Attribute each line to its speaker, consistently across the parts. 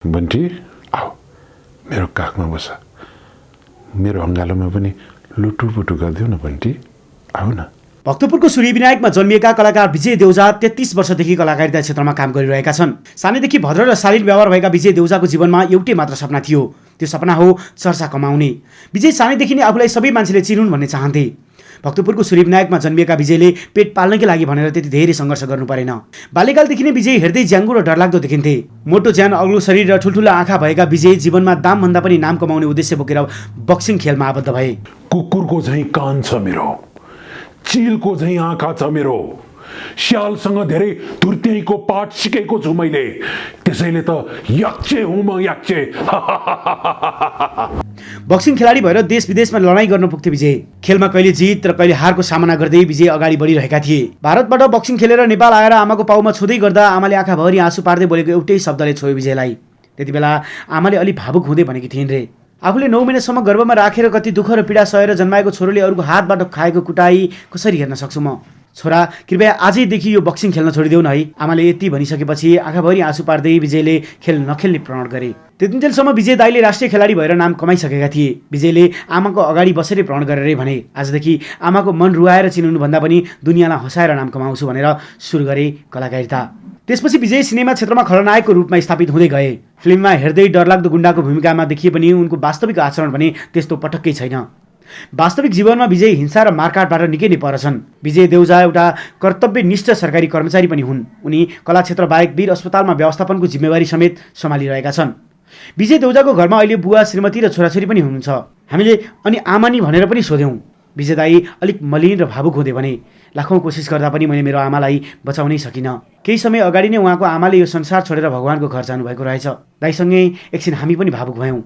Speaker 1: बन्टी आऊ मेरो काखमा बस मेरो अङ्गालोमा पनि लुटुपुटु गरिदेऊ न बन्टी आऊ न।
Speaker 2: भक्तपुरको सूर्यविनायकमा जन्मिएका कलाकार विजय देउजा 33 वर्षदेखि कलाकारिता क्षेत्रमा काम गरिरहेका छन्। सानैदेखि भद्र र शालीन व्यवहार भएका विजय देउजाको जीवनमा एउटै मात्र सपना थियो, त्यो सपना हो चर्चा कमाउने। विजय सानैदेखि नै आफूलाई सबै मान्छेले चिनुन् भन्ने चाहन्थे। भक्तपुरको सूर्यविनायकमा जन्मिएका विजयले पेट पाल्नकै लागि भनेर त्यति धेरै सङ्घर्ष गर्नु परेन। बाल्यकालदेखि नै विजय हेर्दै ज्याङ्गो र डरलाग्दो देखिन्थे। मोटो ज्यान, अग्लो शरीर र ठुल्ठुला आँखा भएका विजय जीवनमा दामभन्दा पनि नाम कमाउने उद्देश्य बोकेर बक्सिङ खेलमा आबद्ध भए।
Speaker 1: कुकुरको झैँ कान छ मेरो, चिलको झैँ आँखा छ मेरो, स्यालसँग धेरै धुर्त्याइको पाठ सिकेको छु मैले, त्यसैले त याक्चे हुँ म याक्चे।
Speaker 2: बक्सिङ खेलाडी भएर देश विदेशमा लडाईँ गर्न पुग्थे विजय। खेलमा कहिले जित र कहिले हारको सामना गर्दै विजय अगाडि बढिरहेका थिए। भारतबाट बक्सिङ खेलेर नेपाल आएर आमाको पाउमा छुँदै गर्दा आमाले आँखाभरि आँसु पार्दै बोलेको एउटै शब्दले छोयो विजयलाई। त्यति बेला आमाले अलि भावुक हुँदै भनेकी थिइन् रे, आफूले 9 महिनासम्म गर्भमा राखेर कति दुःख र पीडा सहेर जन्माएको छोरोले अरूको हातबाट खाएको कुटाई कसरी हेर्न सक्छु म? छोरा, कृपया आजैदेखि यो बक्सिङ खेल्न छोडिदेऊ न है। आमाले यति भनिसकेपछि आँखाभरि आँसु पार्दै विजयले खेल नखेल्ने प्रण गरे। त्यतिन्जेलसम्म विजय दाइले राष्ट्रिय खेलाडी भएर नाम कमाइसकेका थिए। विजयले आमाको अगाडि बसेरै प्रण गरेरै भने, आजदेखि आमाको मन रुवाएर चिनाउनुभन्दा पनि दुनियाँलाई हँसाएर नाम कमाउँछु भनेर सुरु गरे कलाकारिता। त्यसपछि विजय सिनेमा क्षेत्रमा खलनायकको रूपमा स्थापित हुँदै गए। फिल्ममा हेर्दै डरलाग्दो गुण्डाको भूमिकामा देखिए पनि उनको वास्तविक आचरण भने त्यस्तो पटक्कै छैन। वास्तविक जीवनमा विजय हिंसा र मारकाटबाट निकै नै पर छन्। विजय देउजा एउटा कर्तव्यनिष्ठ सरकारी कर्मचारी पनि हुन्। उनी कला क्षेत्र बाहेक वीर अस्पतालमा व्यवस्थापनको जिम्मेवारी समेत सम्हालिरहेका छन्। विजय देउजाको घरमा अहिले बुवा, श्रीमती र छोराछोरी पनि हुनुहुन्छ। हामीले अनि आमानी भनेर पनि सोध्यौँ। विजय दाई अलिक मलिन र भावुक हुँदै भने, लाखौँ कोसिस गर्दा पनि मैले मेरो आमालाई बचाउनै सकिनँ। केही समय अगाडि नै उहाँको आमाले यो संसार छोडेर भगवानको घर जानुभएको रहेछ। दाईसँगै एकछिन हामी पनि भावुक भयौँ।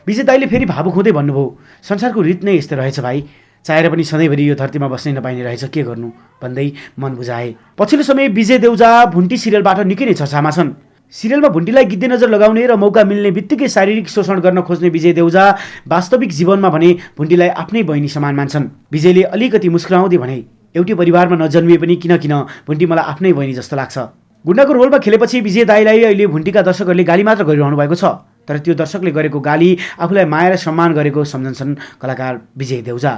Speaker 2: विजय दाइले फेरि भावुक हुँदै भन्नुभयो, संसारको रीत नै यस्तो रहेछ भाइ, चाहेर पनि सधैँभरि यो धरतीमा बस्नै नपाइने रहेछ, के गर्नु भन्दै मन बुझाए। पछिल्लो समय विजय देउजा भुन्टी सिरियलबाट निकै नै चर्चामा छन्। सिरियलमा भुन्टीलाई गिद्धे नजर लगाउने र मौका मिल्ने बित्तिकै शारीरिक शोषण गर्न खोज्ने विजय देउजा वास्तविक जीवनमा भने भुन्टीलाई आफ्नै बहिनी समान मान्छन्। विजयले अलिकति मुस्कुराउँदै भने, एउटै परिवारमा नजन्मिए पनि किन भुन्टी मलाई आफ्नै बहिनी जस्तो लाग्छ। गुण्डाको रोलमा खेलेपछि विजय दाइलाई अहिले भुन्टीका दर्शकहरूले गाली मात्र गरिरहनु भएको छ, तर त्यो दर्शकले गरेको गाली आफूलाई माया र सम्मान गरेको सम्झन्छन् कलाकार विजय देउजा।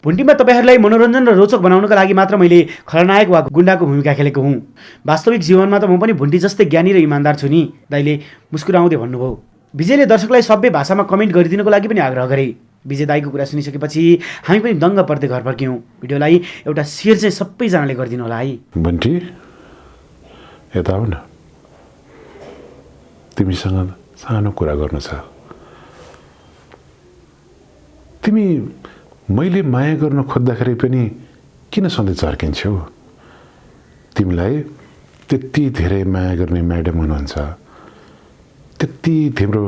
Speaker 2: भुन्टीमा तपाईँहरूलाई मनोरञ्जन र रोचक बनाउनका लागि मात्र मैले खलनायक वा गुण्डाको भूमिका खेलेको हुँ। वास्तविक जीवनमा त म पनि भुन्टी जस्तै ज्ञानी र इमान्दार छु नि, दाइले मुस्कुराउँदै भन्नुभयो। विजयले दर्शकलाई सभ्य भाषामा कमेन्ट गरिदिनको लागि पनि आग्रह गरे। विजय दाइको कुरा सुनिसकेपछि हामी पनि दङ्ग पर्दै घर फर्क्यौँ। भिडियोलाई एउटा सेयर चाहिँ सबैजनाले गरिदिनु होला है।
Speaker 1: बन्टी यता आऊ न, तिमीसँग सानो कुरा गर्नु छ। तिमी मैले माया गर्न खोज्दाखेरि पनि किन सधैँ चर्किन्छौ? तिमीलाई त्यति धेरै माया गर्ने म्याडम हुनुहुन्छ, त्यति तिम्रो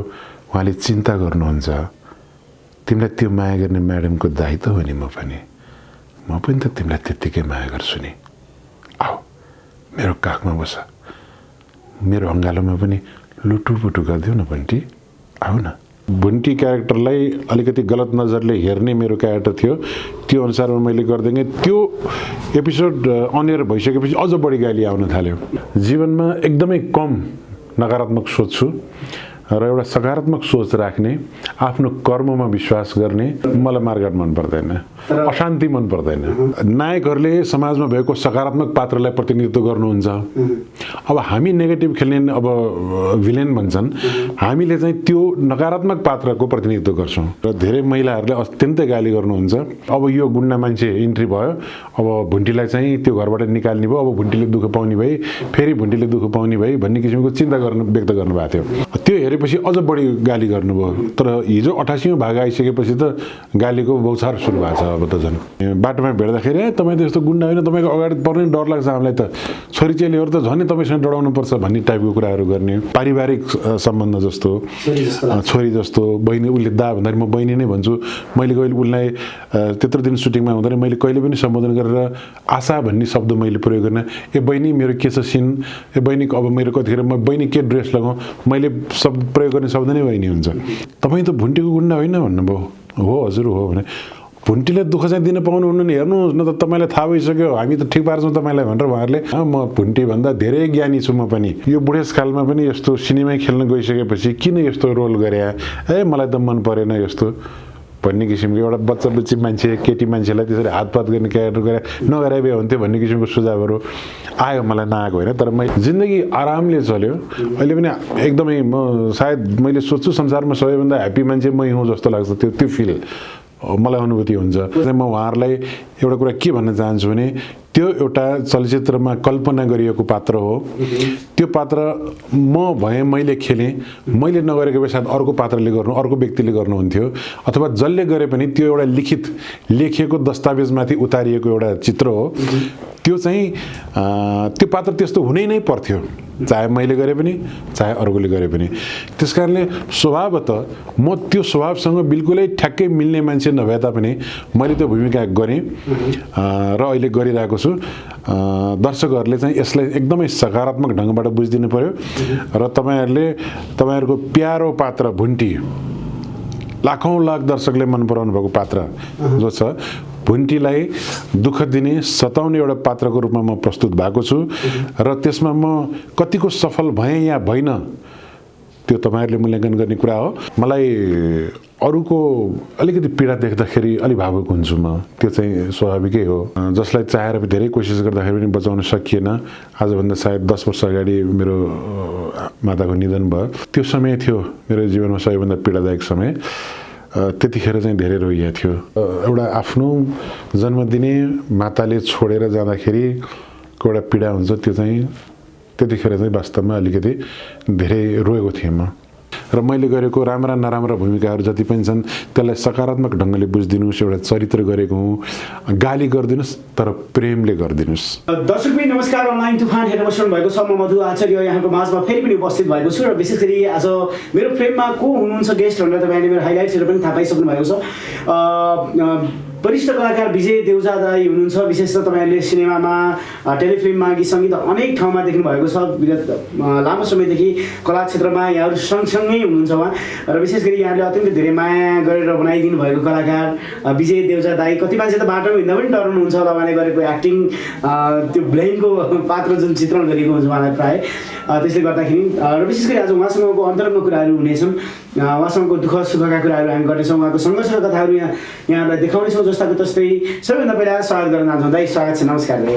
Speaker 1: उहाँले चिन्ता गर्नुहुन्छ, तिमीलाई त्यो माया गर्ने म्याडमको दायित्व हो नि। म पनि त तिमीलाई त्यत्तिकै माया गर्छु नि। आऊ मेरो काखमा बस मेरो अङ्गालोमा पनि लुटुपुटु गरिदेऊ न बन्टी आऊ न। बन्टी क्यारेक्टरलाई अलिकति गलत नजरले हेर्ने मेरो क्यारेक्टर थियो, त्यो अनुसारमा मैले गरिदिएँ। त्यो एपिसोड अनियर भइसकेपछि अझ बढी गाली आउन थाल्यो। जीवनमा एकदमै कम नकारात्मक सोच छु र एउटा सकारात्मक सोच राख्ने, आफ्नो कर्ममा विश्वास गर्ने। मलाई मारकाट मन पर्दैन, अशान्ति मन पर्दैन। नायकहरूले समाजमा भएको सकारात्मक पात्रलाई प्रतिनिधित्व गर्नुहुन्छ। अब हामी नेगेटिभ खेल्ने, अब भिलेन भन्छन्, हामीले चाहिँ त्यो नकारात्मक पात्रको प्रतिनिधित्व गर्छौँ र धेरै महिलाहरूले अत्यन्तै गाली गर्नुहुन्छ। अब यो गुण्डा मान्छे इन्ट्री भयो, अब भुन्टीलाई चाहिँ त्यो घरबाट निकाल्ने भयो, अब भुन्टीले दुःख पाउने भए, फेरि भुन्टीले दुःख पाउने भए भन्ने किसिमको चिन्ता व्यक्त गर्नुभएको थियो। त्यो हेरेपछि अझ बढी गाली गर्नुभयो। तर हिजो 88औं भाग आइसकेपछि त गालीको बौछार सुरु भएको छ। अब त झन् बाटोमा भेट्दाखेरि तपाईँ त यस्तो गुण्डा होइन, तपाईँको अगाडि पर्ने डर लाग्छ हामीलाई त, छोरी चेलीहरू त झन् तपाईँसँग डराउनु पर्छ भन्ने टाइपको कुराहरू गर्ने। पारिवारिक सम्बन्ध जस्तो, छोरी जस्तो, बहिनी, उसले दा भन्दाखेरि म बहिनी नै भन्छु। मैले कहिले उसलाई त्यत्रो दिन सुटिङमा हुँदैन मैले कहिले पनि सम्बोधन गरेर आशा भन्ने शब्द मैले प्रयोग गर्न, ए बहिनी मेरो के छ सिन, ए बहिनी अब मेरो कतिखेर म बहिनी के ड्रेस लगाउँ, मैले शब्द प्रयोग गर्ने शब्द नै बहिनी हुन्छ। तपाईँ त भुन्टीको गुण्डा होइन भन्नुभयो। हो हजुर हो भने भुन्टीले दुःख चाहिँ दिन पाउनुहुन्न नि, हेर्नुहोस् न त तपाईँलाई थाहा भइसक्यो, हामी त ठिक पार्छौँ तपाईँलाई भनेर उहाँहरूले म भुन्टीभन्दा धेरै ज्ञानी छु म पनि, यो बुढेसकालमा पनि यस्तो सिनेमा खेल्न गइसकेपछि किन यस्तो रोल गरे, मलाई त मन परेन यस्तो भन्ने किसिमको एउटा बच्चा बच्ची मान्छे केटी मान्छेलाई त्यसरी हातपात गर्ने क्यारेक्टर गरे नगरे भए हुन्थ्यो भन्ने किसिमको सुझावहरू आयो, मलाई नआएको होइन। तर मैले जिन्दगी आरामले चल्यो अहिले पनि एकदमै। म सायद मैले सोच्छु संसारमा सबैभन्दा ह्याप्पी मान्छे मै हुँ जस्तो लाग्छ, त्यो फिल मलाई अनुभूति हुन्छ। म उहाँहरूलाई एउटा कुरा के भन्न चाहन्छु भने त्यो एउटा चलचित्रमा कल्पना गरिएको पात्र हो, त्यो पात्र म भएँ, मैले खेलेँ, मैले नगरेको भए सायद अर्को पात्रले गर्नु, अर्को व्यक्तिले गर्नुहुन्थ्यो, अथवा जसले गरे पनि त्यो एउटा लिखित लेखिएको दस्तावेजमाथि उतारिएको एउटा चित्र हो। त्यो चाहिँ त्यो पात्र त्यस्तो हुनै नै पर्थ्यो, चाहे मैले गरे पनि चाहे अर्कोले गरे पनि। त्यस कारणले स्वभावतः म त्यो स्वभावसँग बिल्कुलै ठ्याक्कै मिल्ने मान्छे नभए तापनि मैले त्यो भूमिका गरेँ र अहिले गरिरहेको छु। दर्शकहरूले चाहिँ यसलाई एकदमै सकारात्मक ढङ्गबाट बुझिदिनु पर्यो र तपाईँहरूको प्यारो पात्र भुन्टी, लाखौँ लाख दर्शकले मन पराउनु भएको पात्र जो छ, भुन्टीलाई दुःख दिने सताउने एउटा पात्रको रूपमा म प्रस्तुत भएको छु र त्यसमा म कतिको सफल भएँ या भइन त्यो तपाईँहरूले मूल्याङ्कन गर्ने कुरा हो। मलाई अरूको अलिकति पीडा देख्दाखेरि अलि भावुक हुन्छु म, त्यो चाहिँ स्वाभाविकै हो। जसलाई चाहेर धेरै कोसिस गर्दाखेरि पनि बचाउन सकिएन। आजभन्दा सायद 10 वर्ष अगाडि मेरो माताको निधन भयो, त्यो समय थियो मेरो जीवनमा सबैभन्दा पीडादायक समय। त्यतिखेर चाहिँ धेरै रोइएको थियो। एउटा आफ्नो जन्मदिने माताले छोडेर जाँदाखेरि एउटा पीडा हुन्छ, त्यो चाहिँ त्यतिखेर चाहिँ वास्तवमा अलिकति धेरै रोएको थिएँ म। र मैले गरेको राम्रा नराम्रा भूमिकाहरू जति पनि छन् त्यसलाई सकारात्मक ढङ्गले बुझिदिनुहोस्, एउटा चरित्र गरेको हुँ, गाली गरिदिनुहोस् तर प्रेमले गरिदिनुहोस्।
Speaker 2: दर्शकबिन नमस्कार, अनलाइन तुफान हेरेर बस्नु भएको छ, म मधु आचार्य यहाँको माझमा फेरि पनि उपस्थित भएको छु र विशेष गरी आज मेरो फ्रेममा को हुनुहुन्छ गेस्ट भनेर तपाईँले मेरो हाइलाइट्सहरू पनि थाहा पाइसक्नु भएको छ। वरिष्ठ कलाकार विजय देउजा दाई हुनुहुन्छ। विशेष त तपाईँहरूले सिनेमामा, टेलिफिल्ममा, गीत सङ्गीत अनेक ठाउँमा देख्नु भएको छ। विगत लामो समयदेखि कला क्षेत्रमा यहाँहरू सँगसँगै हुनुहुन्छ उहाँ, र विशेष गरी यहाँले अत्यन्तै धेरै माया गरेर बनाइदिनु भएको कलाकार विजय देउजा दाई। कति मान्छे त बाटोमा हिँड्दा पनि डराउनुहुन्छ होला उहाँले गरेको एक्टिङ, त्यो ब्लेनको पात्र जुन चित्रण गरिएको हुन्छ उहाँलाई प्रायः। त्यसले गर्दाखेरि र विशेष गरी आज उहाँसँगको अन्तरङ्ग कुराहरू हुनेछन्, उहाँसँगको दुःख सुखका कुराहरू हामी गर्नेछौँ, उहाँको सङ्घर्षका कथाहरू यहाँलाई देखाउनेछौँ। जस्ताको तस्तै सबैभन्दा पहिला स्वागत गर्न चाहन्छौँ दाई। स्वागत छ, नमस्कार दाई।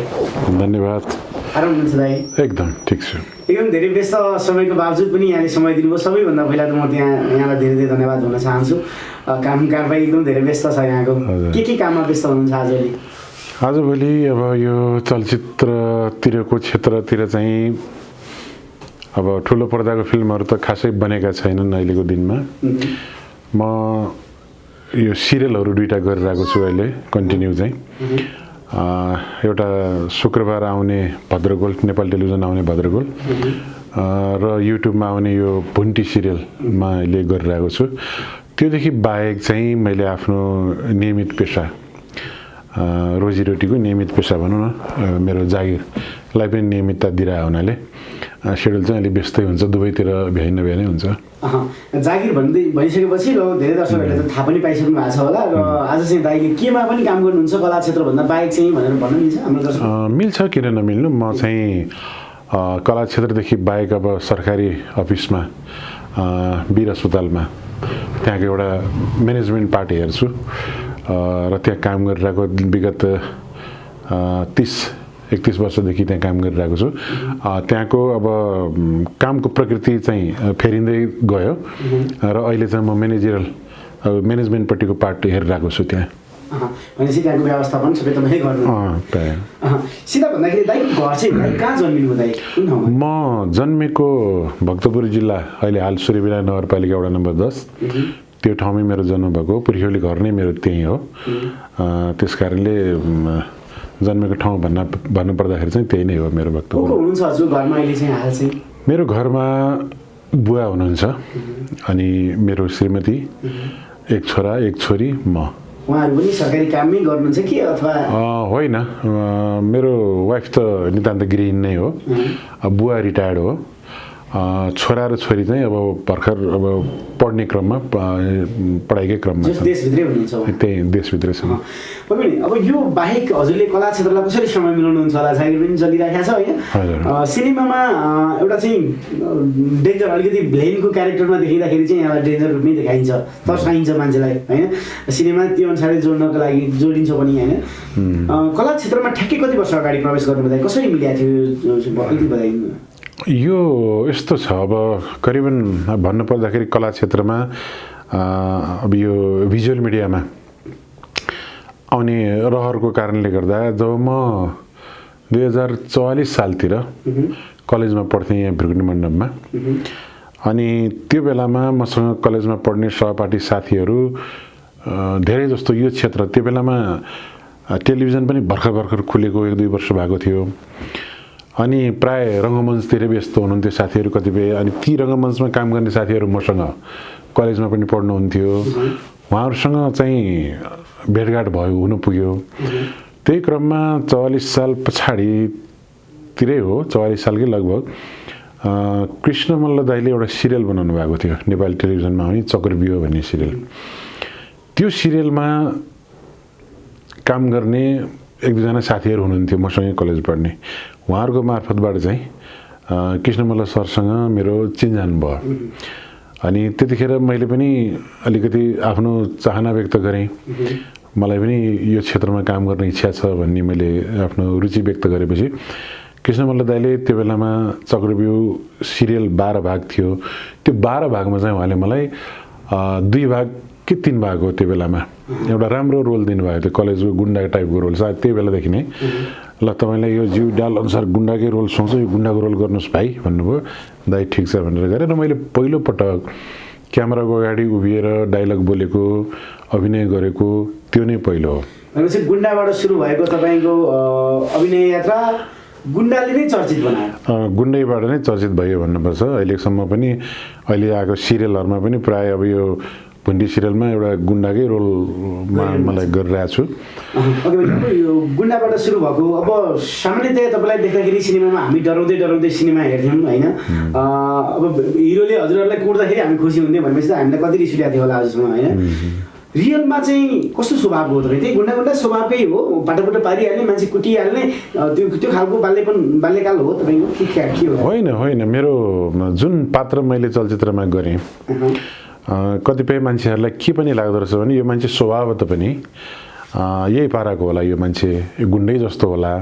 Speaker 1: धन्यवाद।
Speaker 2: आराम हुनुहुन्छ दाई?
Speaker 1: एकदम ठिक छु।
Speaker 2: एकदम धेरै व्यस्त समयको बावजुद पनि यहाँले समय दिनुभयो। सबैभन्दा पहिला त म यहाँलाई धेरै धेरै धन्यवाद भन्न चाहन्छु। काम कारबाही एकदम धेरै व्यस्त छ यहाँको, के काममा व्यस्त हुनुहुन्छ आजभोलि?
Speaker 1: आजभोलि अब यो चलचित्रतिरको क्षेत्रतिर चाहिँ अब ठुलो पर्दाको फिल्महरू त खासै बनेका छैनन् अहिलेको दिनमा। म यो सिरियलहरू 2टा गरिरहेको छु अहिले कन्टिन्यू चाहिँ। एउटा शुक्रबार आउने भद्रगोल, नेपाल टेलिभिजन आउने भद्रगोल, र युट्युबमा आउने यो भुन्टी सिरियलमा अहिले गरिरहेको छु। त्योदेखि बाहेक चाहिँ मैले आफ्नो नियमित पेसा, रोजीरोटीको नियमित पेसा भनौँ न, मेरो जागिरलाई पनि नियमितता दिइरहेको हुनाले सेड्युल चाहिँ अलिक व्यस्तै हुन्छ, दुवैतिर भ्याइ नभ्याइ हुन्छ।
Speaker 2: जागिर भनिसकेपछि र धेरै दर्शकहरूले त थाहा पनि पाइसक्नु भएको छ होला, र आज चाहिँ दाइले केमा पनि काम गर्नुहुन्छ कला क्षेत्रभन्दा बाहेक चाहिँ भनेर भन्न मिल्छ हाम्रो दर्शक?
Speaker 1: मिल्छ, किन नमिल्नु। म चाहिँ कला क्षेत्रदेखि बाहेक अब सरकारी अफिसमा, वीर अस्पतालमा त्यहाँको एउटा म्यानेजमेन्ट पार्ट हेर्छु र त्यहाँ काम गरिरहेको विगत 30-31 वर्षदेखि त्यहाँ काम गरिरहेको छु। त्यहाँको अब कामको प्रकृति चाहिँ फेरिँदै गयो र अहिले चाहिँ म म्यानेजमेन्टपट्टिको पार्ट हेरिरहेको छु त्यहाँ।
Speaker 2: भनेपछि त्यहाँको व्यवस्थापन सबै तपाईँ गर्नु? सिधा भन्दाखेरि दाइ घर चाहिँ कहाँ जन्मिनु दाइ, कुन ठाउँमा?
Speaker 1: म जन्मेको भक्तपुर जिल्ला, अहिले हाल सूर्यविला नगरपालिका वडा नम्बर 10, त्यो ठाउँमै मेरो जन्म भएको। पुर्ख्यौली घर नै मेरो त्यहीँ हो। त्यस कारणले जन्मेको ठाउँ भन्नु पर्दाखेरि चाहिँ त्यही नै हो मेरो भक्तपुर।
Speaker 2: को हुनुहुन्छ हजुर घरमा अहिले चाहिँ हाल चाहिँ?
Speaker 1: मेरो घरमा बुवा हुनुहुन्छ, अनि मेरो श्रीमती, एक छोरा एक छोरी, म।
Speaker 2: उहाँहरू पनि सरकारी काममै गर्नुहुन्छ कि अथवा?
Speaker 1: होइन, मेरो वाइफ त नितान्त गृहिणी नै हो, बुवा रिटायर्ड हो, छोरा र छोरी चाहिँ अब भर्खर अब पढ्ने क्रममा पढाइकै क्रममा छ
Speaker 2: देशभित्रै हुनुहुन्छ
Speaker 1: त्यही देशभित्रै छ
Speaker 2: अब यो बाहेक हजुरले कला क्षेत्रलाई कसरी समय मिलाउनुहुन्छ होला जागिर पनि चलिरहेको छ होइन सिनेमामा एउटा चाहिँ डेन्जर अलिकति भ्लेनको क्यारेक्टरमा देखिँदाखेरि चाहिँ एउटा डेन्जर रूपमै देखाइन्छ तर्साइन्छ मान्छेलाई होइन सिनेमा त्यो अनुसारले जोड्नको लागि जोडिन्छ पनि होइन कला क्षेत्रमा ठ्याक्कै कति वर्ष अगाडि प्रवेश गर्नुभयो कसरी मिलेको थियो अलिकति बताइदिनु
Speaker 1: यो यस्तो छ अब करिबन भन्नुपर्दाखेरि कला क्षेत्रमा अब यो भिजुअल मिडियामा आउने रहरको कारणले गर्दा जब म 2044 सालतिर कलेजमा पढ्थेँ यहाँ भृगुटी मण्डपमा अनि त्यो बेलामा मसँग कलेजमा पढ्ने सहपाठी साथीहरू धेरै जस्तो यो क्षेत्र त्यो बेलामा टेलिभिजन पनि भर्खर भर्खर खुलेको 1-2 वर्ष भएको थियो अनि प्राय रङ्गमञ्चतिर व्यस्त हुनुहुन्थ्यो साथीहरू कतिपय अनि ती रङ्गमञ्चमा काम गर्ने साथीहरू मसँग कलेजमा पनि पढ्नुहुन्थ्यो उहाँहरूसँग चाहिँ भेटघाट भयो हुन पुग्यो त्यही क्रममा 44 साल पछाडितिरै हो 44 सालकै लगभग कृष्ण मल्ल दाइले एउटा सिरियल बनाउनु भएको थियो नेपाली टेलिभिजनमा आउने चक्रव्यूह भन्ने सिरियल त्यो सिरियलमा काम गर्ने 1-2 जना साथीहरू हुनुहुन्थ्यो मसँगै कलेज पढ्ने उहाँहरूको मार्फतबाट चाहिँ कृष्ण मल्ल सरसँग मेरो चिनजान भयो अनि त्यतिखेर मैले पनि अलिकति आफ्नो चाहना व्यक्त गरेँ मलाई पनि यो क्षेत्रमा काम गर्ने इच्छा छ भन्ने मैले आफ्नो रुचि व्यक्त गरेपछि कृष्ण मल्ल दाइले त्यो बेलामा चक्रव्यूह सिरियल 12 भाग थियो त्यो 12 भागमा चाहिँ उहाँले मलाई 2 भाग कि 3 भाग हो त्यो बेलामा एउटा राम्रो रोल दिनुभएको थियो कलेजको गुन्डा टाइपको रोल सायद त्यही बेलादेखि नै ल तपाईँलाई यो जिउ डाल अनुसार गुन्डाकै रोल सोच्छ यो गुन्डाको रोल गर्नुहोस् भाइ भन्नुभयो दाइ ठिक छ भनेर गरेँ र मैले पहिलोपटक क्यामेराको अगाडि उभिएर डायलग बोलेको अभिनय गरेको त्यो नै पहिलो हो
Speaker 2: भनेपछि गुन्डाबाट सुरु भएको तपाईँको अभिनय यात्रा गुन्डाले नै चर्चित बनायो
Speaker 1: गुन्डैबाट नै चर्चित भयो भन्नुपर्छ अहिलेसम्म पनि अहिले आएको सिरियलहरूमा पनि प्राय अब यो भुन्डी सिरियलमा एउटा गुन्डाकै रोलमा मलाई गरिरहेको छु
Speaker 2: यो गुन्डाबाट सुरु भएको अब सामान्यतया तपाईँलाई देख्दाखेरि सिनेमामा हामी डराउँदै सिनेमा हेर्थ्यौँ होइन अब हिरोले हजुरहरूलाई कुट्दाखेरि हामी खुसी हुन्थ्यौँ भनेपछि त हामीलाई कति रिस उठेको थियो होला आजसम्म होइन रियलमा चाहिँ कस्तो स्वभाव हो तपाईँ त्यही गुन्डा स्वभावकै हो बाटो पारिहाल्ने मान्छे कुटिहाल्ने त्यो खालको बाल्यकाल हो तपाईँको के हो
Speaker 1: होइन मेरो जुन पात्र मैले चलचित्रमा गरेँ कतिपय मान्छेहरूलाई के पनि लाग्दो रहेछ भने यो मान्छे स्वभावत पनि यही पाराको होला यो मान्छे गुन्डै जस्तो होला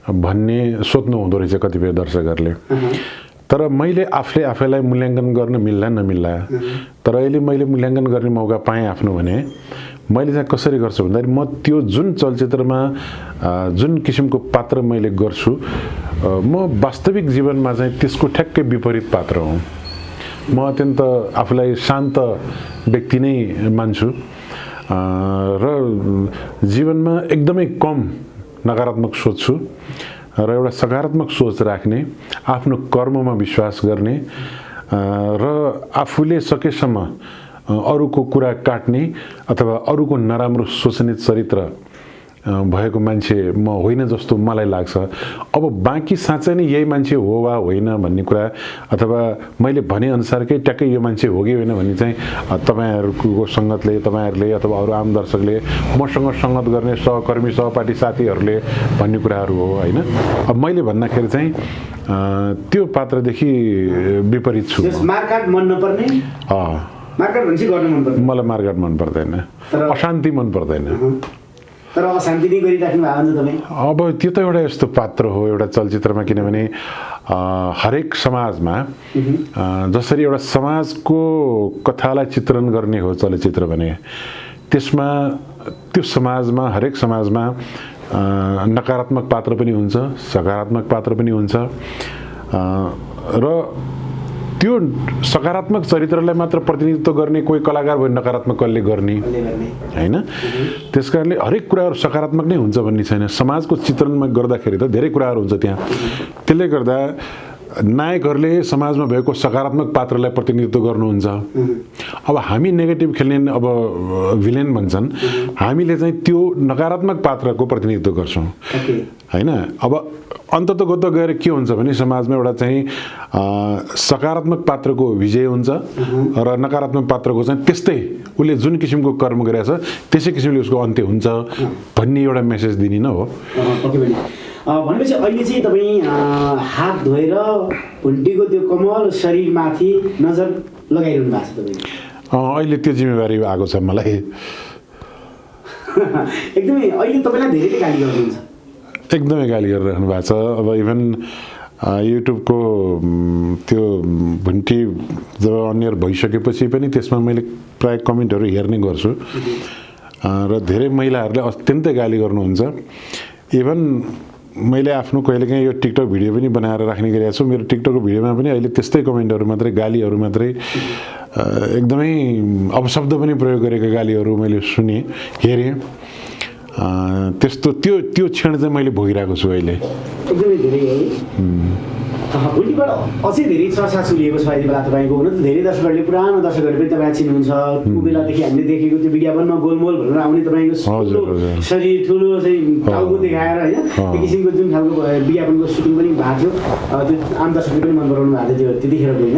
Speaker 1: भन्ने सोध्नु हुँदो रहेछ कतिपय दर्शकहरूले तर मैले आफैलाई मूल्याङ्कन गर्न मिल्ला नमिल्ला तर अहिले मैले मूल्याङ्कन गर्ने मौका पाएँ आफ्नो भने मैले चाहिँ कसरी गर्छु भन्दाखेरि म त्यो जुन चलचित्रमा जुन किसिमको पात्र मैले गर्छु म वास्तविक जीवनमा चाहिँ त्यसको ठ्याक्कै विपरीत पात्र हुँ म अत्यन्त आफूलाई शान्त व्यक्ति नै मान्छु र जीवनमा एकदमै कम नकारात्मक सोच्छु र एउटा सकारात्मक सोच राख्ने आफ्नो कर्ममा विश्वास गर्ने र आफूले सकेसम्म अरूको कुरा काट्ने अथवा अरूको नराम्रो सोच्ने चरित्र भएको मान्छे म होइन जस्तो मलाई लाग्छ अब बाँकी साँच्चै नै यही मान्छे हो वा होइन भन्ने कुरा अथवा मैले भने अनुसारकै ट्याक्कै यो मान्छे हो कि होइन भन्ने चाहिँ तपाईँहरूको सङ्गतले तपाईँहरूले अथवा अरू आम दर्शकले मसँग सङ्गत गर्ने सहकर्मी सहपाठी साथीहरूले भन्ने कुराहरू हो होइन अब मैले भन्दाखेरि चाहिँ त्यो पात्रदेखि विपरीत छु
Speaker 2: मारकाट मन नपर्ने मारकाट भन्छ गर्नु मन पर्दैन
Speaker 1: मलाई मारकाट मन पर्दैन अशान्ति मन पर्दैन
Speaker 2: तर अशान्ति नै गरिराख्नु भएको हुन्छ तपाईँ
Speaker 1: अब त्यो त एउटा यस्तो पात्र हो एउटा चलचित्रमा किनभने हरेक समाजमा जसरी एउटा समाजको कथालाई चित्रण गर्ने हो चलचित्र भने त्यसमा त्यो समाजमा हरेक समाजमा नकारात्मक पात्र पनि हुन्छ सकारात्मक पात्र पनि हुन्छ र त्यो सकारात्मक चरित्रलाई मात्र प्रतिनिधित्व गर्ने कोही कलाकार भयो नकारात्मक कसले गर्ने हैन त्यसकारणले हरेक कुराहरू सकारात्मक नै हुन्छ भन्ने छैन समाजको चित्रणमा गर्दाखेरि त धेरै कुराहरू हुन्छ त्यहाँ त्यसले गर्दा नायकहरूले समाजमा भएको सकारात्मक पात्रलाई प्रतिनिधित्व गर्नुहुन्छ। अब हामी नेगेटिभ खेल्ने अब भिलेन भन्छन्, हामीले चाहिँ त्यो नकारात्मक पात्रको प्रतिनिधित्व गर्छौँ होइन। अब अन्ततगत गएर के हुन्छ भने समाजमा एउटा चाहिँ सकारात्मक पात्रको विजय हुन्छ र नकारात्मक पात्रको चाहिँ त्यस्तै उसले जुन किसिमको कर्म गरेछ त्यसै किसिमले उसको अन्त्य हुन्छ भन्ने एउटा मेसेज दिने नै हो।
Speaker 2: भनेपछि अहिले चाहिँ तपाईँ हात धोएर भुन्टीको त्यो कोमल शरीरमाथि नजर लगाइरहनु भएको छ तपाईँ?
Speaker 1: अहिले त्यो जिम्मेवारी आएको छ मलाई।
Speaker 2: एकदमै अहिले तपाईँलाई धेरै गाली गर्नुहुन्छ?
Speaker 1: एकदमै गाली गरिरहनु भएको छ। अब इभन युट्युबको त्यो भुन्टी जब अनियर भइसकेपछि पनि त्यसमा मैले प्राय कमेन्टहरू हेर्ने गर्छु र धेरै महिलाहरूले अत्यन्तै गाली गर्नुहुन्छ। इभन मैले आफ्नो कहिलेकाहीँ यो टिकटक भिडियो पनि बनाएर राख्ने गरेको छु। मेरो टिकटकको भिडियोमा पनि अहिले त्यस्तै कमेन्टहरू मात्रै, गालीहरू मात्रै, एकदमै अपशब्द पनि प्रयोग गरेका गालीहरू मैले सुने, हेरेँ। त्यस्तो त्यो क्षण चाहिँ मैले भोगिरहेको छु अहिले।
Speaker 2: एकदमै धेरै है। भुन्टीबाट अझै धेरै चर्चा सुनिएको छ अहिले बेला तपाईँको। हुन त धेरै दर्शकहरूले, पुरानो दर्शकहरूले पनि तपाईँ चिन्नुहुन्छ। त्यो बेलादेखि हामीले देखेको त्यो विज्ञापनमा गोलमोल भनेर आउने तपाईँको शरीर ठुलो चाहिँ टाउको देखाएर होइन, त्यो किसिमको जुन खालको विज्ञापनको सुटिङ पनि भएको थियो, त्यो आम दर्शकले पनि मन पराउनु भएको थियो त्यतिखेर होइन।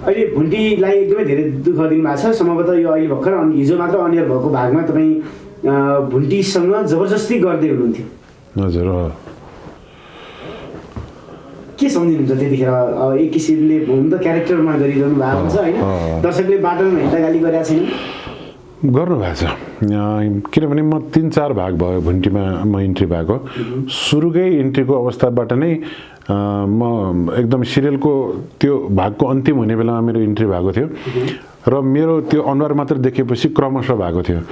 Speaker 2: अहिले भुन्टीलाई एकदमै धेरै दुःख दिनुभएको छ। सम्भवतः यो अहिले भर्खर हिजो मात्र अनियर भएको भागमा तपाईँ भुन्टीसँग जबरजस्ती गर्दै हुनुहुन्थ्यो।
Speaker 1: हजुर।
Speaker 2: के सम्झिनुहुन्छ त्यतिखेर? एक किसिमले हुन त क्यारेक्टरमा गरिरहनु भएको हुन्छ होइन, दर्शकले बाटोमा हिँड्दा गाली गरेको छैन?
Speaker 1: गर्नुभएको छ, किनभने म 3-4 भाग भयो भुन्टीमा म इन्ट्री भएको। सुरुकै इन्ट्रीको अवस्थाबाट नै म एकदम सिरियलको त्यो भागको अन्तिम हुने बेलामा मेरो इन्ट्री भएको थियो र मेरो त्यो अनुहार मात्र देखेपछि क्रमशः भएको थियो।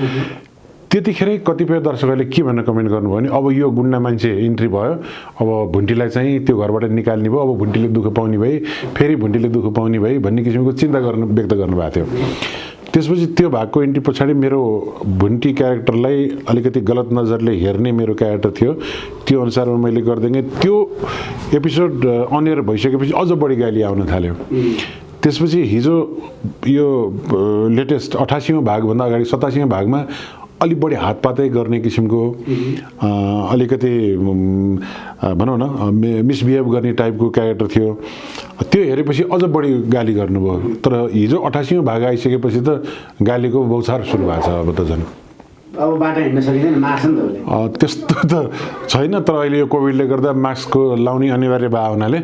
Speaker 1: त्यतिखेरै कतिपय दर्शकहरूले के भनेर कमेन्ट गर्नुभयो भने अब यो गुन्डा मान्छे इन्ट्री भयो, अब भुन्टीलाई चाहिँ त्यो घरबाट निकाल्ने भयो, अब भुन्टीले दुःख पाउने भए, फेरि भुन्टीले दुःख पाउने भए भन्ने किसिमको चिन्ता व्यक्त गर्नुभएको थियो। त्यसपछि त्यो भागको इन्ट्री पछाडि मेरो भुन्टी क्यारेक्टरलाई अलिकति गलत नजरले हेर्ने मेरो क्यारेक्टर थियो। त्यो अनुसारमा मैले गर्दै त्यो एपिसोड अनियर भइसकेपछि अझ बढी गाली आउन थाल्यो। त्यसपछि हिजो यो लेटेस्ट 88औं भागभन्दा अगाडि 87औं भागमा अलि बढी हातपातै गर्ने किसिमको अलिकति भनौँ न मिसबिहेभ गर्ने टाइपको क्यारेक्टर थियो। त्यो हेरेपछि अझ बढी गाली गर्नुभयो। तर हिजो 88औं भाग आइसकेपछि त गालीको बौछार सुरु भएको छ। अब त झन्
Speaker 2: अब बाटो हिँड्न सकिँदैन, मार्छ नि त।
Speaker 1: त्यस्तो त छैन, तर अहिले यो कोभिडले गर्दा मास्कको लाउने अनिवार्य भयो हुनाले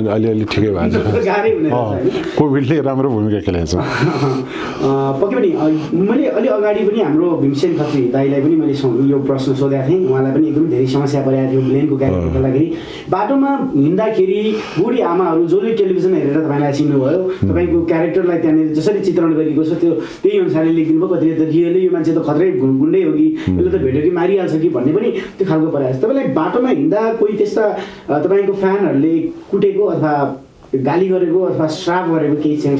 Speaker 1: अलिअलि ठिकै भएको छ। कोभिडले राम्रो भूमिका खेलेको छ।
Speaker 2: पक्कै पनि मैले अलि अगाडि पनि हाम्रो भीमसेन खत्री दाइलाई पनि मैले यो प्रश्न सोधेको थिएँ। उहाँलाई पनि एकदम धेरै समस्या परेको थियो ब्लेनको क्यारेक्टर खेल्दाखेरि। बाटोमा हिँड्दाखेरि बुढी आमाहरू जसले टेलिभिजन हेरेर तपाईँलाई चिन्नुभयो, तपाईँको क्यारेक्टरलाई त्यहाँनिर जसरी चित्रण गरिएको छ त्यही अनुसारले लेखिदिनु भयो। कतिले त रियली यो मान्छे त खत्रै गुन्डै हो कि यसले त भेट्यो कि मारिहाल्छ कि भन्ने पनि त्यो खालको परेको छ। तपाईँलाई बाटोमा हिँड्दा कोही त्यस्ता तपाईँको फ्यानहरूले कुटेको अथवा गाली गरेको अथवा श्राप गरेको केही छैन?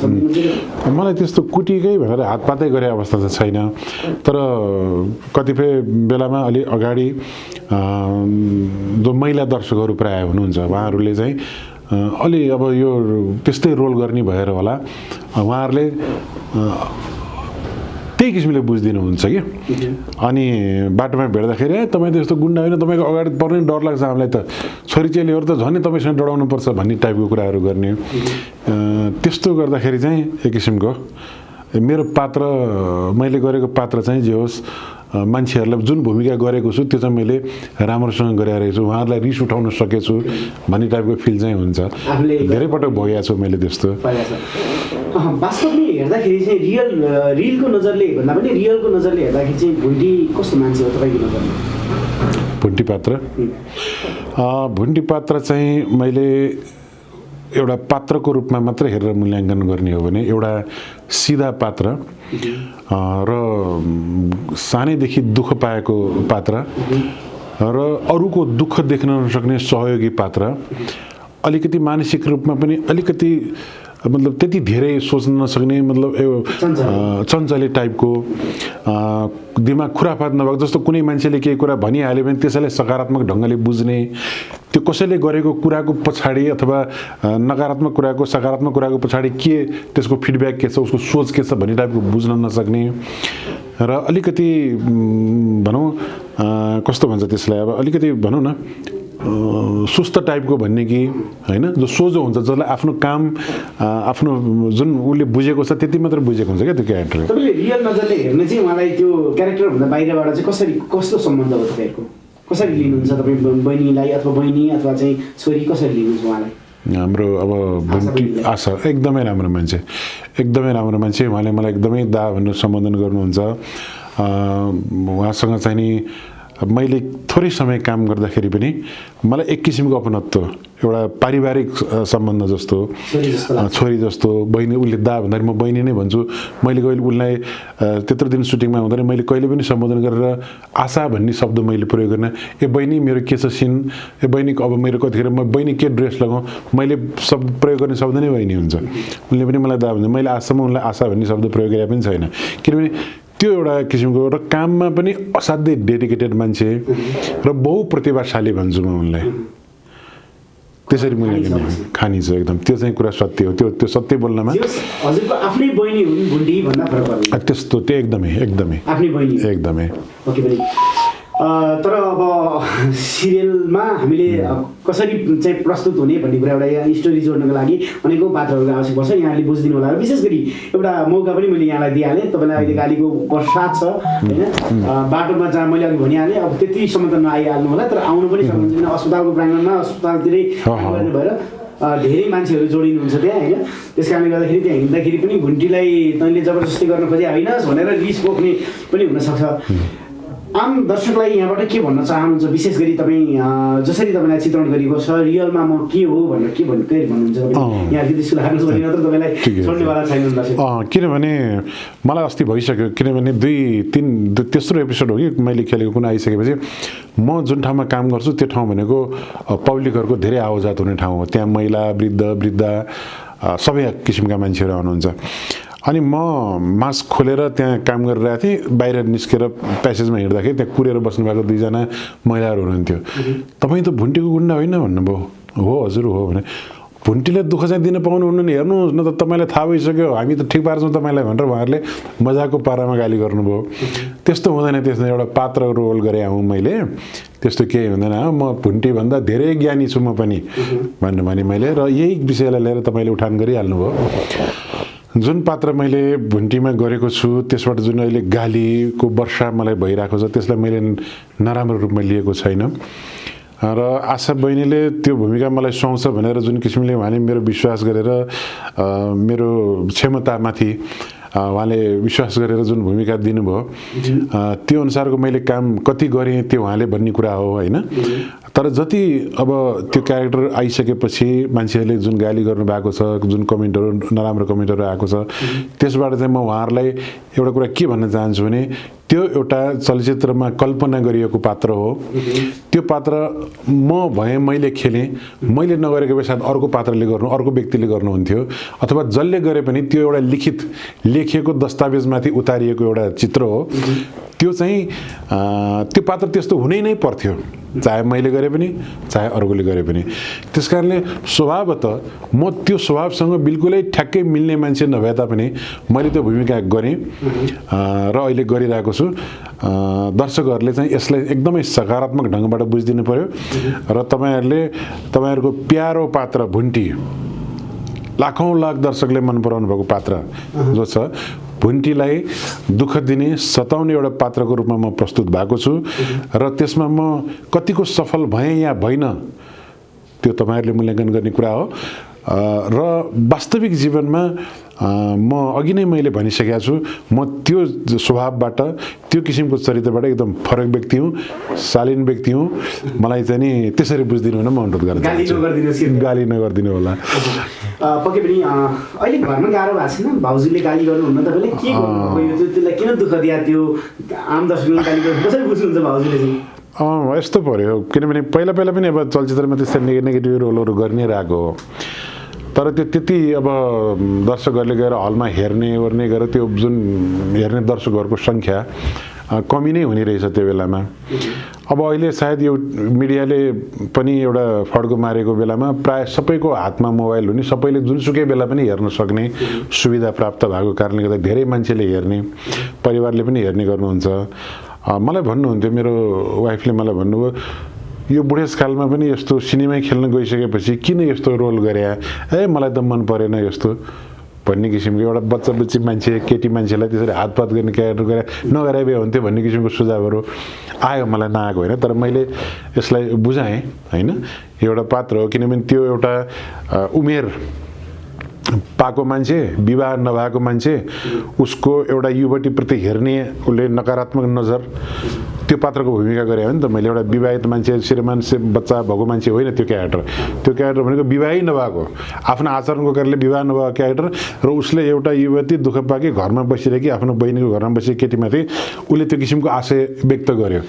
Speaker 1: मलाई त्यस्तो कुटीकै भनेर हातपातै गरे अवस्था त छैन। तर कतिपय बेलामा अलि अगाडि जो महिला दर्शकहरू प्राय हुनुहुन्छ उहाँहरूले चाहिँ अलि अब यो त्यस्तै रोल गर्ने भएर होला उहाँहरूले त्यही किसिमले बुझिदिनुहुन्छ कि। अनि बाटोमा भेट्दाखेरि तपाईँ त यस्तो गुन्डा होइन, तपाईँको अगाडि पर्ने डर लाग्छ हामीलाई त, छोरी चेलीहरू त झन् तपाईँसँग डराउनुपर्छ भन्ने टाइपको कुराहरू गर्ने। त्यस्तो गर्दाखेरि चाहिँ एक किसिमको मेरो पात्र, मैले गरेको पात्र चाहिँ जे होस् मान्छेहरूलाई जुन भूमिका गरेको छु त्यो चाहिँ मैले राम्रोसँग गरिरहेको छु, उहाँहरूलाई रिस उठाउन सकेछु भन्ने टाइपको फिल चाहिँ हुन्छ। धेरै पटक भइरहेको छु मैले त्यस्तो।
Speaker 2: वास्तवमा हेर्दाखेरि चाहिँ रियलको नजरले भन्दा पनि रियलको नजरले हेर्दाखेरि चाहिँ भुन्टी कस्तो मान्छे हो तपाईँको नजरमा?
Speaker 1: भुन्टी पात्र चाहिँ मैले एउटा पात्रको रूपमा मात्र हेरेर मूल्याङ्कन गर्ने हो भने एउटा सिधा पात्र र सानैदेखि दुःख पाएको पात्र र अरूको दुःख देख्न नसक्ने सहयोगी पात्र, अलिकति मानसिक रूपमा पनि अलिकति मतलब त्यति धेरै सोच्न नसक्ने मतलब चञ्चले टाइपको दिमाग खुराफात नभएको जस्तो कुनै मान्छेले केही कुरा भनिहाल्यो भने त्यसैलाई सकारात्मक ढङ्गले बुझ्ने त्यो कसैले गरेको कुराको पछाडि अथवा नकारात्मक कुराको सकारात्मक कुराको पछाडि के त्यसको फिडब्याक के छ उसको सोच के छ भन्ने टाइपको बुझ्न नसक्ने र अलिकति भनौँ कस्तो भन्छ त्यसलाई अब अलिकति भनौँ न सुस्त टाइपको भन्ने कि होइन जो सोझो हुन्छ जसलाई आफ्नो काम आफ्नो जुन उसले बुझेको छ त्यति मात्र बुझेको हुन्छ क्या त्यो क्यारेक्टरले
Speaker 2: तपाईँले रियल नजरले हेर्ने चाहिँ उहाँलाई त्यो क्यारेक्टरभन्दा बाहिरबाट चाहिँ कस्तो सम्बन्ध हो तपाईँहरूको कसरी लिनुहुन्छ तपाईँ बहिनीलाई अथवा बहिनी अथवा चाहिँ छोरी कसरी लिनुहुन्छ उहाँलाई
Speaker 1: हाम्रो अब आशा एकदमै राम्रो मान्छे उहाँले मलाई एकदमै दा भनेर सम्बोधन गर्नुहुन्छ उहाँसँग चाहिँ नि मैले थोरै समय काम गर्दाखेरि पनि मलाई एक किसिमको अपनत्व एउटा पारिवारिक सम्बन्ध जस्तो छोरी जस्तो बहिनी उसले दा भन्दाखेरि म बहिनी नै भन्छु मैले कहिले उसलाई त्यत्रो दिन सुटिङमा हुँदैन मैले कहिले पनि सम्बोधन गरेर आशा भन्ने शब्द मैले प्रयोग गर्न ए बहिनी मेरो के छ सिन ए बहिनी अब मेरो कतिखेर म बहिनी के ड्रेस लगाउँ मैले शब्द प्रयोग गर्ने शब्द नै बहिनी हुन्छ उसले पनि मलाई दा भन्छ मैले आजसम्म उनलाई आशा भन्ने शब्द प्रयोग गरे पनि छैन किनभने त्यो एउटा किसिमको र काममा पनि असाध्यै डेडिकेटेड मान्छे र बहुप्रतिभाशाली भन्छु म उनलाई त्यसरी मैले खानी छ एकदम त्यो चाहिँ कुरा सत्य हो त्यो सत्य बोल्नमा
Speaker 2: हजुरको आफ्नै बहिनी हुन् भुन्डी भन्दा फरक पर्दैन
Speaker 1: त्यस्तो त्यो एकदमै
Speaker 2: आफ्नै बहिनी
Speaker 1: एकदमै
Speaker 2: ओके पनि तर अब सिरियलमा हामीले कसरी चाहिँ प्रस्तुत हुने भन्ने कुरा एउटा स्टोरी जोड्नको लागि अनेकौँ पात्रहरूको आवश्यक पर्छ यहाँले बुझिदिनु होला विशेष गरी एउटा मौका पनि मैले यहाँलाई दिइहालेँ तपाईँलाई अहिले गालीको वर्षात छ होइन बाटोमा जहाँ मैले अघि भनिहालेँ अब त्यतिसम्म त नआइहाल्नु होला तर आउनु पनि सक्नुहुन्छ किन अस्पतालको प्राङ्गणमा अस्पतालतिरै गर्ने भएर धेरै मान्छेहरू जोडिनुहुन्छ त्यहाँ होइन त्यस कारणले गर्दाखेरि त्यहाँ हिँड्दाखेरि पनि घुन्टीलाई तैँले जबरजस्ती गर्न खोजे होइनस् भनेर रिस पोख्ने पनि हुनसक्छ आम दर्शकलाई यहाँबाट के भन्न चाहनुहुन्छ विशेष गरी तपाईँ जसरी तपाईँलाई चित्रण गरिएको छ रियलमा म के हो भनेर के भन्नुहुन्छ यहाँ दिदी सुधार्नुहोस् भने मात्र तपाईँलाई छोड्नेवाला छैन
Speaker 1: किनभने मलाई अस्ति भइसक्यो किनभने तेस्रो एपिसोड हो कि मैले खेलेको कुनै आइसकेपछि म जुन ठाउँमा काम गर्छु त्यो ठाउँ भनेको पब्लिकहरूको धेरै आवजात हुने ठाउँ हो त्यहाँ महिला वृद्ध सबै किसिमका मान्छेहरू आउनुहुन्छ अनि म मास्क खोलेर त्यहाँ काम गरिरहेको थिएँ बाहिर निस्केर प्यासेजमा हिँड्दाखेरि त्यहाँ कुरेर बस्नुभएको दुईजना महिलाहरू हुनुहुन्थ्यो तपाईँ त भुन्टीको गुन्डा होइन भन्नुभयो हो हजुर हो भने भुन्टीले दुःख चाहिँ दिन पाउनुहुन्न नि हेर्नुहोस् न त तपाईँलाई थाहा भइसक्यो हामी त ठिक पार्छौँ तपाईँलाई भनेर उहाँहरूले मजाको पारामा गाली गर्नुभयो त्यस्तो हुँदैन त्यस्तो एउटा पात्र रोल गरेँ आउँ मैले त्यस्तो केही हुँदैन म भुन्टीभन्दा धेरै ज्ञानी छु म पनि भन्नु भने मैले र यही विषयलाई लिएर तपाईँले उठान गरिहाल्नुभयो जुन पात्र मैले भुन्टीमा गरेको छु त्यसबाट जुन अहिले गालीको वर्षा मलाई भइरहेको छ त्यसलाई मैले नराम्रो रूपमा लिएको छैन र आशा बहिनीले त्यो भूमिका मलाई सुहाउँछ भनेर जुन किसिमले उहाँले मेरो विश्वास गरेर मेरो क्षमतामाथि उहाँले विश्वास गरेर जुन भूमिका दिनुभयो त्यो अनुसारको मैले काम कति गरेँ त्यो उहाँले भन्ने कुरा हो होइन तर जति अब त्यो क्यारेक्टर आइसकेपछि मान्छेहरूले जुन गाली गर्नुभएको छ जुन कमेन्टहरू नराम्रो कमेन्टहरू आएको छ त्यसबाट चाहिँ म उहाँहरूलाई एउटा कुरा के भन्न चाहन्छु भने त्यो एउटा चलचित्रमा कल्पना गरिएको पात्र हो त्यो पात्र म भए मैले खेलेँ मैले नगरेको भए सायद अर्को पात्रले गर्नु अर्को व्यक्तिले गर्नुहुन्थ्यो अथवा जसले गरे पनि त्यो एउटा लिखित लेखिएको दस्तावेजमाथि उतारिएको एउटा चित्र हो त्यो चाहिँ त्यो पात्र त्यस्तो हुनै नै पर्थ्यो चाहे मैले गरे पनि चाहे अर्कोले गरे पनि त्यस कारणले स्वभावतः म त्यो स्वभावसँग बिल्कुलै ठ्याक्कै मिल्ने मान्छे नभए तापनि मैले त्यो भूमिका गरेँ र अहिले गरिरहेको छु दर्शकहरूले चाहिँ यसलाई एकदमै सकारात्मक ढङ्गबाट बुझिदिनु पर्यो र तपाईँहरूको प्यारो पात्र भुन्टी लाखौँ लाख दर्शकले मन पराउनु भएको पात्र जो छ भुन्टीलाई दुःख दिने सताउने एउटा पात्रको रूपमा म प्रस्तुत भएको छु र त्यसमा म कतिको सफल भएँ या भइन त्यो तपाईँहरूले मूल्याङ्कन गर्ने कुरा हो र वास्तविक जीवनमा म अघि नै मैले भनिसकेको छु म त्यो स्वभावबाट त्यो किसिमको चरित्रबाट एकदम फरक व्यक्ति हुँ शालीन व्यक्ति हुँ मलाई चाहिँ नि त्यसरी बुझिदिनु हुन म अनुरोध गर्न चाहन्छु गाली नगरिदिनु होला
Speaker 2: पक्कै पनि अहिले घरमा गाह्रो भएको छैन भाउजूले गाली गर्नुहुन्न तपाईँले के गर्नुभयो त्यसलाई किन दुःख दिया त्यो आम दर्शकले गाली गर्नु कसरी बुझ्नुहुन्छ भाउजूले चाहिँ
Speaker 1: यस्तो पर्यो किनभने पहिला पनि अब चलचित्रमा त्यस्तै नेगेटिभ रोलहरू गर्ने रहेको हो तर त्यो त्यति अब दर्शकहरूले गएर हलमा हेर्ने ओर्ने गरेर त्यो जुन हेर्ने दर्शकहरूको सङ्ख्या कमी नै हुने रहेछ त्यो बेलामा। अब अहिले सायद यो मिडियाले पनि एउटा फड्को मारेको बेलामा प्राय सबैको हातमा मोबाइल हुने, सबैले जुनसुकै बेला पनि हेर्न सक्ने सुविधा प्राप्त भएको कारणले गर्दा धेरै मान्छेले हेर्ने, परिवारले पनि हेर्ने गर्नुहुन्छ। मलाई भन्नुहुन्थ्यो, मेरो वाइफले मलाई भन्नुभयो, यो बुढेसकालमा पनि यस्तो सिनेमा खेल्न गइसकेपछि किन यस्तो रोल गरे, मलाई त मन परेन यस्तो भन्ने किसिमको एउटा बच्चा बच्ची मान्छे, केटी मान्छेलाई त्यसरी हातपात गर्ने क्यारेक्टर गरे नगरे भए हुन्थ्यो भन्ने किसिमको सुझावहरू आयो। मलाई नआएको होइन, तर मैले यसलाई बुझाएँ होइन, एउटा पात्र हो। किनभने त्यो एउटा उमेर पाएको मान्छे, विवाह नभएको मान्छे, उसको एउटा युवतीप्रति हेर्ने उसले नकारात्मक नजर, त्यो पात्रको भूमिका गरे हो नि त मैले। एउटा विवाहित मान्छे, श्रीमान बच्चा भएको मान्छे होइन त्यो क्यारेक्टर भनेको विवाहै नभएको, आफ्नो आचरणको कारणले विवाह नभएको क्यारेक्टर, र उसले एउटा युवती दुःख पाके घरमा बसिरहेकी, आफ्नो बहिनीको घरमा बसेकी केटीमाथि उसले त्यो किसिमको आशय व्यक्त गर्यो।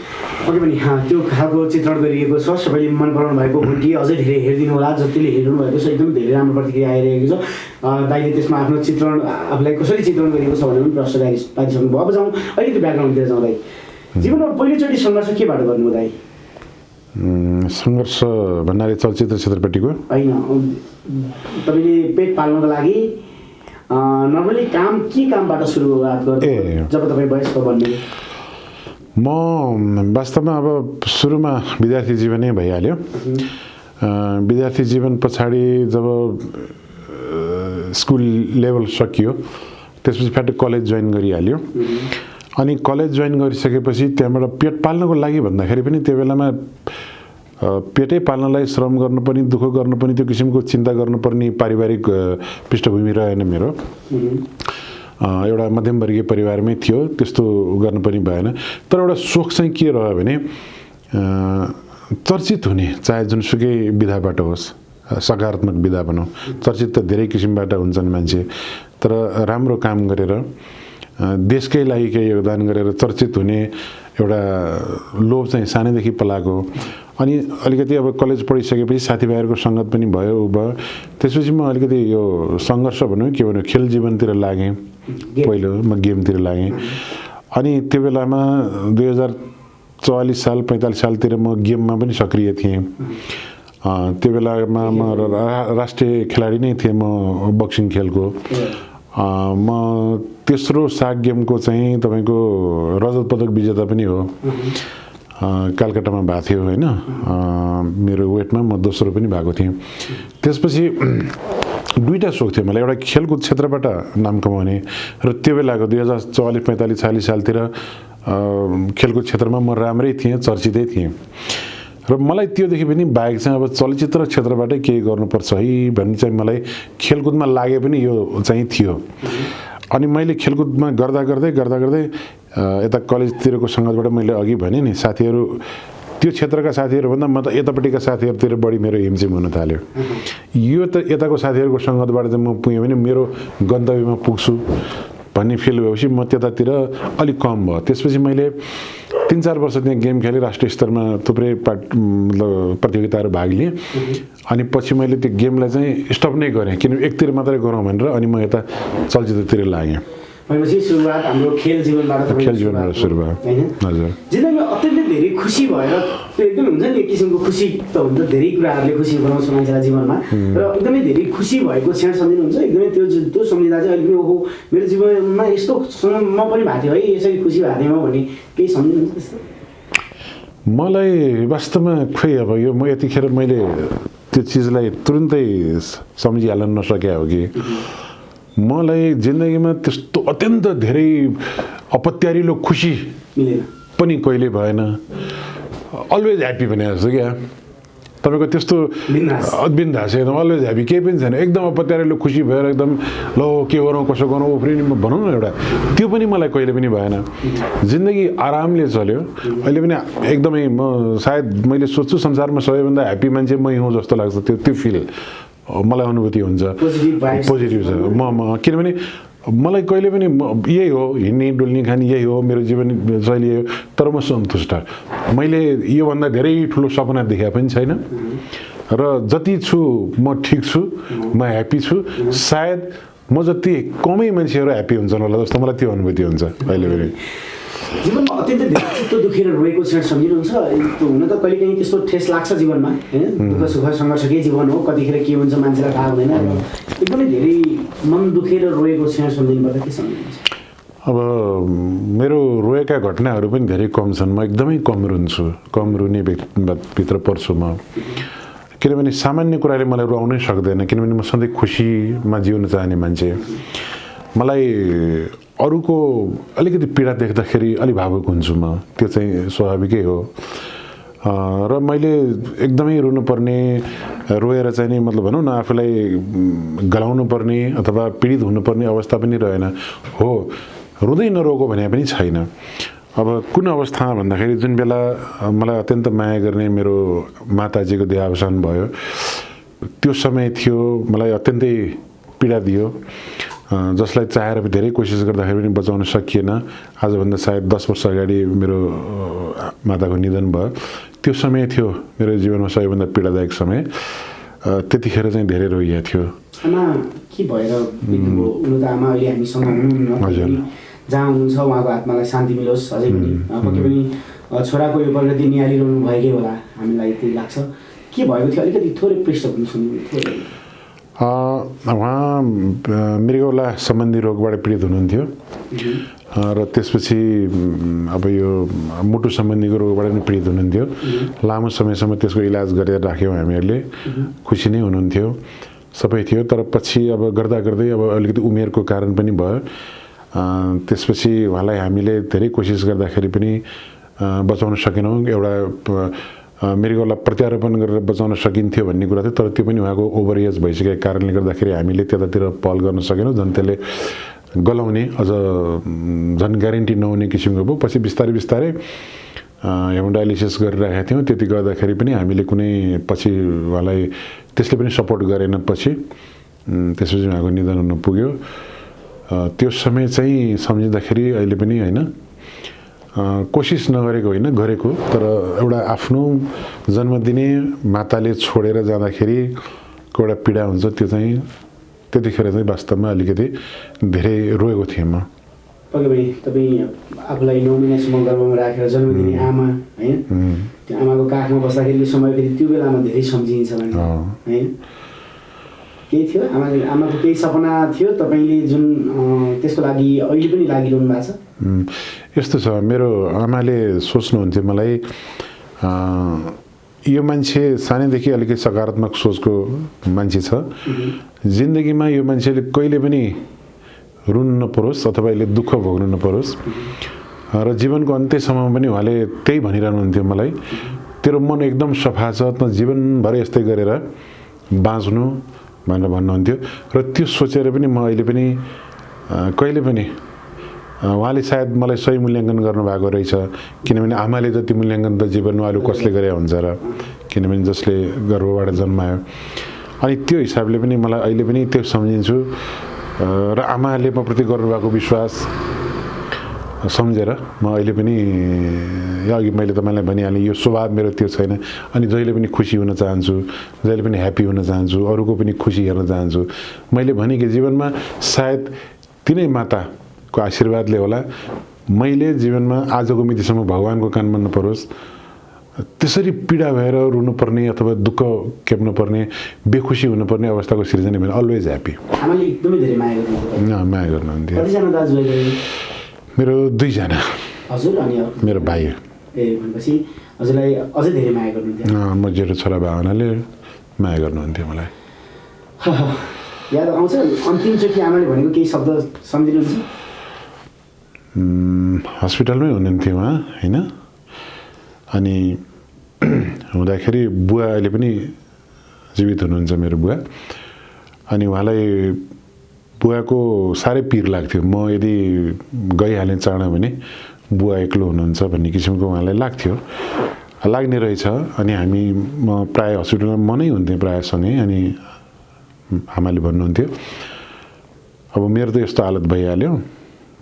Speaker 2: पक्कै पनि त्यो खालको चित्रण गरिएको छ। सबैले मन पराउनु भएको घुन्टी अझै धेरै हेरिदिनु होला, जतिले हेर्नु भएको छ एकदम धेरै राम्रो प्रतिक्रिया आइरहेको छ। दाइले त्यसमा आफ्नो चित्रण आफूलाई कसरी चित्रण गरिएको छ भनेर पनि प्रश्न पारिसक्नु भयो। अब जाउँ अलिकति ब्याकग्राउन्डतिर जाउँ। दाइ जीवनमा पहिलोचोटि सङ्घर्ष केबाट गर्नु दाइ?
Speaker 1: सङ्घर्ष भन्नाले चलचित्र क्षेत्रपट्टिको
Speaker 2: होइन, तपाईँले पेट पाल्नको लागि नर्मली के कामबाट सुरुवात गर्नु जब तपाईँ वयस्क बन्नु?
Speaker 1: म वास्तवमा अब सुरुमा विद्यार्थी जीवनै भइहाल्यो। विद्यार्थी जीवन पछाडि जब स्कुल लेभल सकियो त्यसपछि फ्याट कलेज जोइन गरिहाल्यो। अनि कलेज जोइन गरिसकेपछि त्यहाँबाट पेट पाल्नको लागि भन्दाखेरि पनि त्यो बेलामा पेटै पाल्नलाई श्रम गर्नुपर्ने, दुःख गर्नुपर्ने, त्यो किसिमको चिन्ता गर्नुपर्ने पारिवारिक पृष्ठभूमि रहेन मेरो। एउटा मध्यमवर्गीय परिवारमै थियो, त्यस्तो गर्नु पनि भएन। तर एउटा सोख चाहिँ के रह्यो भने चर्चित हुने, चाहे जुनसुकै विधाबाट होस्, सकारात्मक विधा भनौँ, चर्चित त धेरै किसिमबाट हुन्छन् मान्छे, तर राम्रो काम गरेर देशकै लागि केही योगदान गरेर चर्चित हुने एउटा लोभ चाहिँ सानैदेखि पलाएको। अनि अलिकति अब कलेज पढिसकेपछि साथीभाइहरूको सङ्गत पनि भयो त्यसपछि म अलिकति यो सङ्घर्ष भनौँ के भनौँ खेल जीवनतिर लागेँ। पहिलो म गेमतिर लागेँ। अनि त्यो बेलामा 2044 साल 45 सालतिर म गेममा पनि सक्रिय थिएँ। त्यो बेलामा म राष्ट्रिय खेलाडी नै थिएँ म बक्सिङ खेलको। म तेस्रो साग गेमको चाहिँ तपाईँको रजत पदक विजेता पनि हो। कलकत्तामा भएको थियो होइन, मेरो वेटमा म दोस्रो पनि भएको थिएँ। त्यसपछि दुईवटा सोख थियो मलाई, एउटा खेलकुद क्षेत्रबाट नाम कमाउने र त्यो बेलाको 2044-45 सालतिर खेलकुद क्षेत्रमा म राम्रै थिएँ, चर्चितै थिएँ। र मलाई त्योदेखि पनि बाहेक चाहिँ अब चलचित्र क्षेत्रबाटै केही गर्नुपर्छ है भन्ने चाहिँ मलाई खेलकुदमा लागे पनि यो चाहिँ थियो। अनि मैले खेलकुदमा गर्दा गर्दै यता कलेजतिरको सङ्गतबाट मैले अघि भने नि साथीहरू, त्यो क्षेत्रका साथीहरूभन्दा म त यतापट्टिका साथीहरूतिर बढी मेरो हिमजिम हुन थाल्यो। यो त यताको साथीहरूको सङ्गतबाट चाहिँ म पुगेँ भने मेरो गन्तव्यमा पुग्छु भन्ने फिल भएपछि म त्यतातिर अलिक कम भयो। त्यसपछि मैले 3-4 वर्ष त्यहाँ गेम खेलेँ, राष्ट्रिय स्तरमा थुप्रै प्रतियोगिताहरू भाग लिएँ। अनि पछि मैले त्यो गेमलाई चाहिँ स्टप नै गरेँ, किनभने एकतिर मात्रै गरौँ भनेर। अनि म यता चलचित्रतिर लागेँ।
Speaker 2: भनेपछि सुरुवात हाम्रो खेल जीवनबाट
Speaker 1: सुरु भयो। हजुर,
Speaker 2: जिन्दगीमा अत्यन्तै धेरै खुसी भएर त्यो एकदम हुन्छ नि एक किसिमको खुसी त हुन्छ, धेरै कुराहरूले खुसी बनाउँछ मान्छेलाई जीवनमा, र एकदमै धेरै खुसी भएको क्षण सम्झिनुहुन्छ एकदमै त्यो सम्झिँदा चाहिँ अहिले पनि ओहो मेरो जीवनमा यस्तोसँग म पनि भएको थियो है, यसरी खुसी भएको थिएँ म भन्ने केही सम्झिनुहुन्छ त्यस्तो?
Speaker 1: मलाई वास्तवमा खोइ अब यो म यतिखेर मैले त्यो चिजलाई तुरुन्तै सम्झिहाल्न नसके हो कि मलाई जिन्दगीमा त्यस्तो अत्यन्त धेरै अपत्यारिलो खुसी पनि कहिले भएन। अलवेज ह्याप्पी भने जस्तो क्या तपाईँको त्यस्तो बिन्दास एकदम अलवेज ह्याप्पी केही पनि छैन। एकदम अपत्यारिलो खुसी भएर एकदम ल के गरौँ कसो गरौँ उफ्रिने भनौँ न एउटा, त्यो पनि मलाई कहिले पनि भएन। जिन्दगी आरामले चल्यो। अहिले पनि एकदमै म सायद मैले सोच्छु संसारमा सबैभन्दा ह्याप्पी मान्छे मै हुँ जस्तो लाग्छ। त्यो फिल मलाई अनुभूति हुन्छ, पोजिटिभ छ। म किनभने मलाई कहिले पनि यही हो, हिँड्ने डुल्ने खाने यही हो मेरो जीवन शैली हो, तर म सन्तुष्ट। मैले योभन्दा धेरै ठुलो सपना देखेको पनि छैन। र जति छु म ठिक छु, म ह्याप्पी छु, सायद म जति कमै मान्छेहरू ह्याप्पी हुन्छन् होला जस्तो मलाई त्यो अनुभूति हुन्छ अहिले पनि।
Speaker 2: जीवनमा अत्यन्तै धेरै चित्त दुखेर रोएको क्षण सम्झिनुहुन्छ? हुन त कहिलेकाहीँ त्यस्तो ठेस लाग्छ जीवनमा, होइन? दुःख सुख सङ्घर्षकै जीवन हो, कतिखेर के हुन्छ मान्छेलाई थाहा हुँदैन। एकदमै धेरै मन दुखेर रोएको क्षण सम्झिनु पर्दा के सम्झिनुहुन्छ?
Speaker 1: अब मेरो रोएका घटनाहरू पनि धेरै कम छन्। म एकदमै कम रुन्छु, कम रुने भित्र पर्छु म। किनभने सामान्य कुराले मलाई रुवाउनै सक्दैन, किनभने म सधैँ खुसीमा जिउन चाहने मान्छे। मलाई अरूको अलिकति पीडा देख्दाखेरि अलि भावुक हुन्छु म, त्यो चाहिँ स्वाभाविकै हो। र मैले एकदमै रुनुपर्ने, रोएर चाहिँ नि मतलब भनौँ न आफूलाई गलाउनु पर्ने अथवा पीडित हुनुपर्ने अवस्था पनि रहेन। हो, रुँदै नरोको भने पनि छैन। अब कुन अवस्था भन्दाखेरि जुन बेला मलाई अत्यन्त माया गर्ने मेरो माताजीको देहावसान भयो, त्यो समय थियो, मलाई अत्यन्तै पीडा दियो, जसलाई चाहेर धेरै कोसिस गर्दाखेरि पनि बचाउन सकिएन। आजभन्दा सायद 10 वर्ष अगाडि मेरो माताको निधन भयो। त्यो समय थियो मेरो जीवनमा सबैभन्दा पीडादायक समय। त्यतिखेर चाहिँ धेरै रोइएको थियो।
Speaker 2: आमा के भएर बित्नुभयो? हुनु त आमा अहिले हामीसँग हुनुहुन्न।
Speaker 1: हजुर।
Speaker 2: जहाँ हुनुहुन्छ उहाँको आत्मालाई शान्ति मिलोस्। अझै पनि पक्कै पनि छोराको यो प्रगति निहालिरहनु भएकै होला, हामीलाई त्यही लाग्छ। के भएको थियो अलिकति थोरै पृष्ठभूमि सुन्नु?
Speaker 1: उहाँ मृगौला सम्बन्धी रोगबाट पीडित हुनुहुन्थ्यो र त्यसपछि अब यो मुटु सम्बन्धीको रोगबाट पनि पीडित हुनुहुन्थ्यो। लामो समयसम्म त्यसको इलाज गरेर राख्यौँ हामीहरूले। खुसी नै हुनुहुन्थ्यो, सबै थियो। तर पछि अब गर्दा गर्दै अब अलिकति उमेरको कारण पनि भयो। त्यसपछि उहाँलाई हामीले धेरै कोसिस गर्दाखेरि पनि बचाउन सकेनौँ। एउटा मृगौला प्रत्यारोपण गरेर बचाउन सकिन्थ्यो भन्ने कुरा थियो, तर त्यो पनि उहाँको ओभर एज भइसकेको कारणले गर्दाखेरि हामीले त्यतातिर पहल गर्न सकेनौँ। झन् त्यसले गलाउने, अझ झन् ग्यारेन्टी नहुने किसिमको भयो। पछि बिस्तारै बिस्तारै हेमोडायलिसिस गरिरहेका थियौँ। त्यति गर्दाखेरि पनि हामीले कुनै पछि उहाँलाई त्यसले पनि सपोर्ट गरेन। पछि त्यसपछि उहाँको निधन हुन पुग्यो। त्यो समय चाहिँ सम्झिँदाखेरि अहिले पनि होइन, कोसिस नगरेको होइन, गरेको। तर एउटा आफ्नो जन्मदिने माताले छोडेर जाँदाखेरि एउटा पीडा हुन्छ, त्यो चाहिँ त्यतिखेर चाहिँ वास्तवमा अलिकति धेरै रोएको थिएँ म।
Speaker 2: पक्कै पनि तपाईँ आफूलाई 9 महिनासम्म गर्भमा राखेर जन्मदिने आमा, होइन? त्यो आमाको काखमा बस्दाखेरि यो समय फेरि त्यो बेलामा धेरै सम्झिन्छ भने, होइन? केही थियो आमाको केही सपना थियो तपाईँले जुन त्यसको लागि अहिले पनि लागिरहनु भएको छ?
Speaker 1: यस्तो छ, मेरो आमाले सोच्नुहुन्थ्यो मलाई, यो मान्छे सानैदेखि अलिकति सकारात्मक सोचको मान्छे छ। जिन्दगीमा यो मान्छेले कहिले पनि रुनु नपरोस् अथवा यसले दुःख भोग्नु नपरोस्। र जीवनको अन्त्यसम्म पनि उहाँले त्यही भनिरहनुहुन्थ्यो मलाई, तेरो मन एकदम सफा छ, त जीवनभर यस्तै गरेर बाँच्नु भनेर भन्नुहुन्थ्यो। र त्यो सोचेर पनि म अहिले पनि कहिले पनि उहाँले सायद मलाई सही मूल्याङ्कन गर्नुभएको रहेछ। किनभने आमाले जति मूल्याङ्कन त जीवनमा अरू कसले गरे हुन्छ र, किनभने जसले गर्भबाट जन्मायो। अनि त्यो हिसाबले पनि मलाई अहिले पनि त्यो सम्झिन्छु। र आमाले म प्रति गर्नुभएको विश्वास सम्झेर म अहिले पनि, अघि मैले तपाईँलाई भनिहालेँ, यो स्वभाव मेरो त्यो छैन। अनि जहिले पनि खुसी हुन चाहन्छु, जहिले पनि ह्याप्पी हुन चाहन्छु, अरूको पनि खुसी हेर्न चाहन्छु। मैले भने कि जीवनमा सायद तिनै माताको आशीर्वादले होला मैले जीवनमा आजको मितिसम्म भगवानको कानमा नपरोस्, त्यसरी पीडा भएर रुनुपर्ने अथवा दुःख खेप्नुपर्ने, बेखुसी हुनुपर्ने अवस्थाको सिर्जना भने अलवेज ह्याप्पी।
Speaker 2: आमाले एकदमै धेरै माया गर्नुहुन्थ्यो?
Speaker 1: माया गर्नुहुन्थ्यो।
Speaker 2: कतिजना दाजुभाइ? मेरो
Speaker 1: 2 जना।
Speaker 2: हजुर? अनि
Speaker 1: मेरो भाइ।
Speaker 2: भनेपछि हजुरलाई अझै धेरै माया गर्नुहुन्थ्यो?
Speaker 1: म जेठो छोरा भए हुनाले माया गर्नुहुन्थ्यो मलाई।
Speaker 2: याद आउँछ अन्तिमचोटि आमाले भनेको केही शब्द सम्झिनुहुन्छ?
Speaker 1: हस्पिटलमै हुनुहुन्थ्यो उहाँ, होइन? अनि हुँदाखेरि बुवा अहिले पनि जीवित हुनुहुन्छ, मेरो बुवा। अनि उहाँलाई बुवाको साह्रै पिर लाग्थ्यो। म यदि गइहालेँ चाँडो भने बुवा एक्लो हुनुहुन्छ भन्ने किसिमको उहाँलाई लाग्थ्यो, लाग्ने रहेछ। अनि म प्रायः हस्पिटलमा म नै हुन्थेँ प्रायःसँगै। अनि आमाले भन्नुहुन्थ्यो, अब मेरो त यस्तो हालत भइहाल्यो,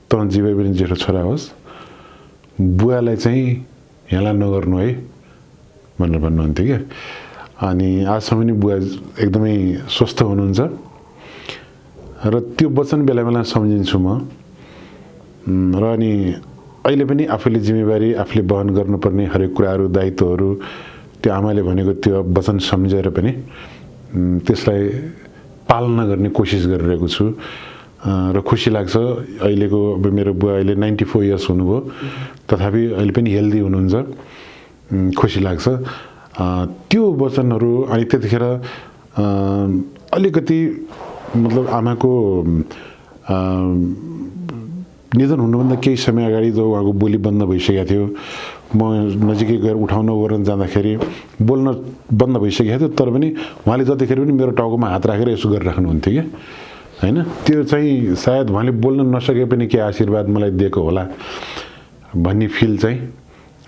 Speaker 1: त जीवै पनि जेठो छोरा होस्, बुवालाई चाहिँ हेला नगर्नु है भनेर भन्नुहुन्थ्यो क्या। अनि आजसम्म पनि बुवा एकदमै स्वस्थ हुनुहुन्छ र त्यो वचन बेला बेला सम्झिन्छु म र अनि अहिले पनि आफूले जिम्मेवारी आफूले वहन गर्नुपर्ने हरेक कुराहरू दायित्वहरू त्यो आमाले भनेको त्यो वचन सम्झेर पनि त्यसलाई पालना गर्ने कोसिस गरिरहेको छु र खुसी लाग्छ। अहिलेको अब मेरो बुवा अहिले 94 इयर्स हुनुभयो तथापि अहिले पनि हेल्दी हुनुहुन्छ, खुसी लाग्छ। त्यो वचनहरू अनि त्यतिखेर अलिकति मतलब आमाको निधन हुनुभन्दा केही समय अगाडि जो उहाँको बोली बन्द भइसकेको थियो, म नजिकै गएर उठाउन ओर्न जाँदाखेरि बोल्न बन्द भइसकेको थियो, तर पनि उहाँले जतिखेर पनि मेरो टाउकोमा हात राखेर यसो गरिराख्नुहुन्थ्यो क्या हैन। त्यो चाहिँ सायद उहाँले बोल्न नसके पनि के आशीर्वाद मलाई दिएको होला भन्ने फिल चाहिँ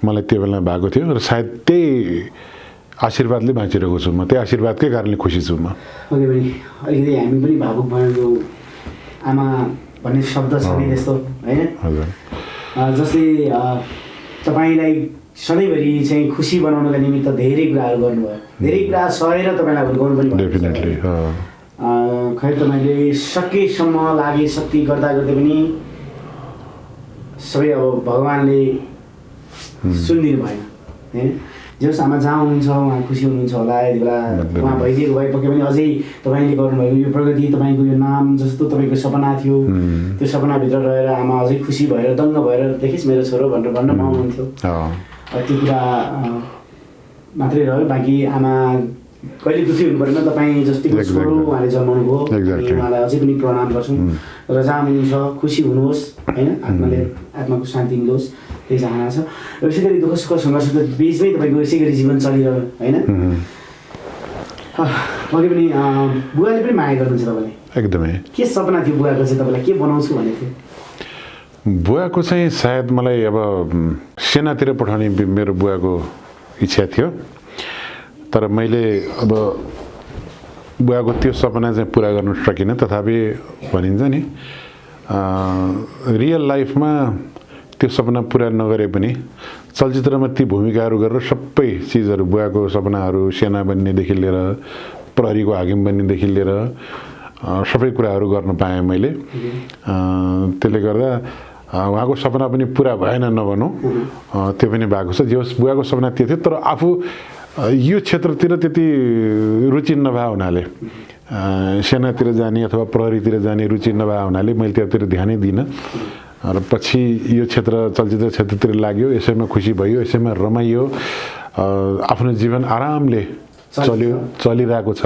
Speaker 1: मलाई त्यो बेला भएको थियो र सायद त्यही आशीर्वादले बाँचिरहेको छु म, त्यही आशीर्वादकै कारणले खुसी छु म।
Speaker 2: अलिकति हामी पनि भावुक भयो आमा भन्ने शब्द छ नि त्यस्तो हैन। जस्तै तपाईँलाई सधैँभरि चाहिँ खुसी बनाउनका निमित्त धेरै कुराहरू गर्नुभयो, धेरै कुरा सहेर तपाईँलाई हुर्काउनु पनि
Speaker 1: डेफिनेटली।
Speaker 2: खै तपाईँले सकेसम्म लागे शक्ति गर्दा गर्दै पनि सबै अब भगवान्ले सुनिदिनु भएन हैन। जस आमा जहाँ हुनुहुन्छ उहाँ खुसी हुनुहुन्छ होला, यति बेला उहाँ भइदिएको भए पक्कै पनि अझै तपाईँले गर्नुभएको यो प्रगति, तपाईँको यो नाम जस्तो तपाईँको सपना थियो त्यो सपनाभित्र रहेर आमा अझै खुसी भएर दङ्ग भएर देखिस् मेरो छोरो भनेर भन्न पाउनुहुन्थ्यो। त्यो कुरा मात्रै रह्यो, बाँकी आमा कहिले दुःखी हुनु परेन। तपाईँ जतिको छोरो उहाँले जन्माउनु भयो, उहाँलाई अझै पनि प्रणाम गर्छौँ र जहाँ हुनुहुन्छ खुसी हुनुहोस् होइन, आत्माको शान्ति मिलोस् त्यही चाहना छ। र यसै गरी दुःख सुख सङ्घर्षको बिचमै तपाईँको यसै गरी जीवन चलिरह्यो होइन। पक्कै पनि बुवाले पनि माया गर्नुहुन्छ तपाईँलाई
Speaker 1: एकदमै।
Speaker 2: के सपना थियो बुवाको चाहिँ, तपाईँलाई के बनाउँछु भनेको थियो?
Speaker 1: बुवाको चाहिँ सायद मलाई अब सेनातिर पठाउने मेरो बुवाको इच्छा थियो, तर मैले अब बुवाको त्यो सपना चाहिँ पुरा गर्न सकिनँ। तथापि भनिन्छ नि रियल लाइफमा त्यो सपना पुरा नगरे पनि चलचित्रमा ती भूमिकाहरू गरेर सबै चिजहरू बुवाको सपनाहरू सेना बन्नेदेखि लिएर प्रहरीको हाकिम बन्नेदेखि लिएर सबै कुराहरू गर्न पाएँ मैले। त्यसले गर्दा उहाँको सपना पनि पुरा भएन नभनौँ, त्यो पनि भएको छ। जे होस् बुवाको सपना त्यो थियो, तर आफू यो क्षेत्रतिर त्यति रुचि नभए हुनाले, सेनातिर जाने अथवा प्रहरीतिर जाने रुचि नभए हुनाले मैले त्यतातिर ध्यानै दिइनँ र पछि यो क्षेत्र चलचित्र क्षेत्रतिर लाग्यो। यसैमा खुसी भयो, यसैमा रमाइयो, आफ्नो जीवन आरामले चलिरहेको छ,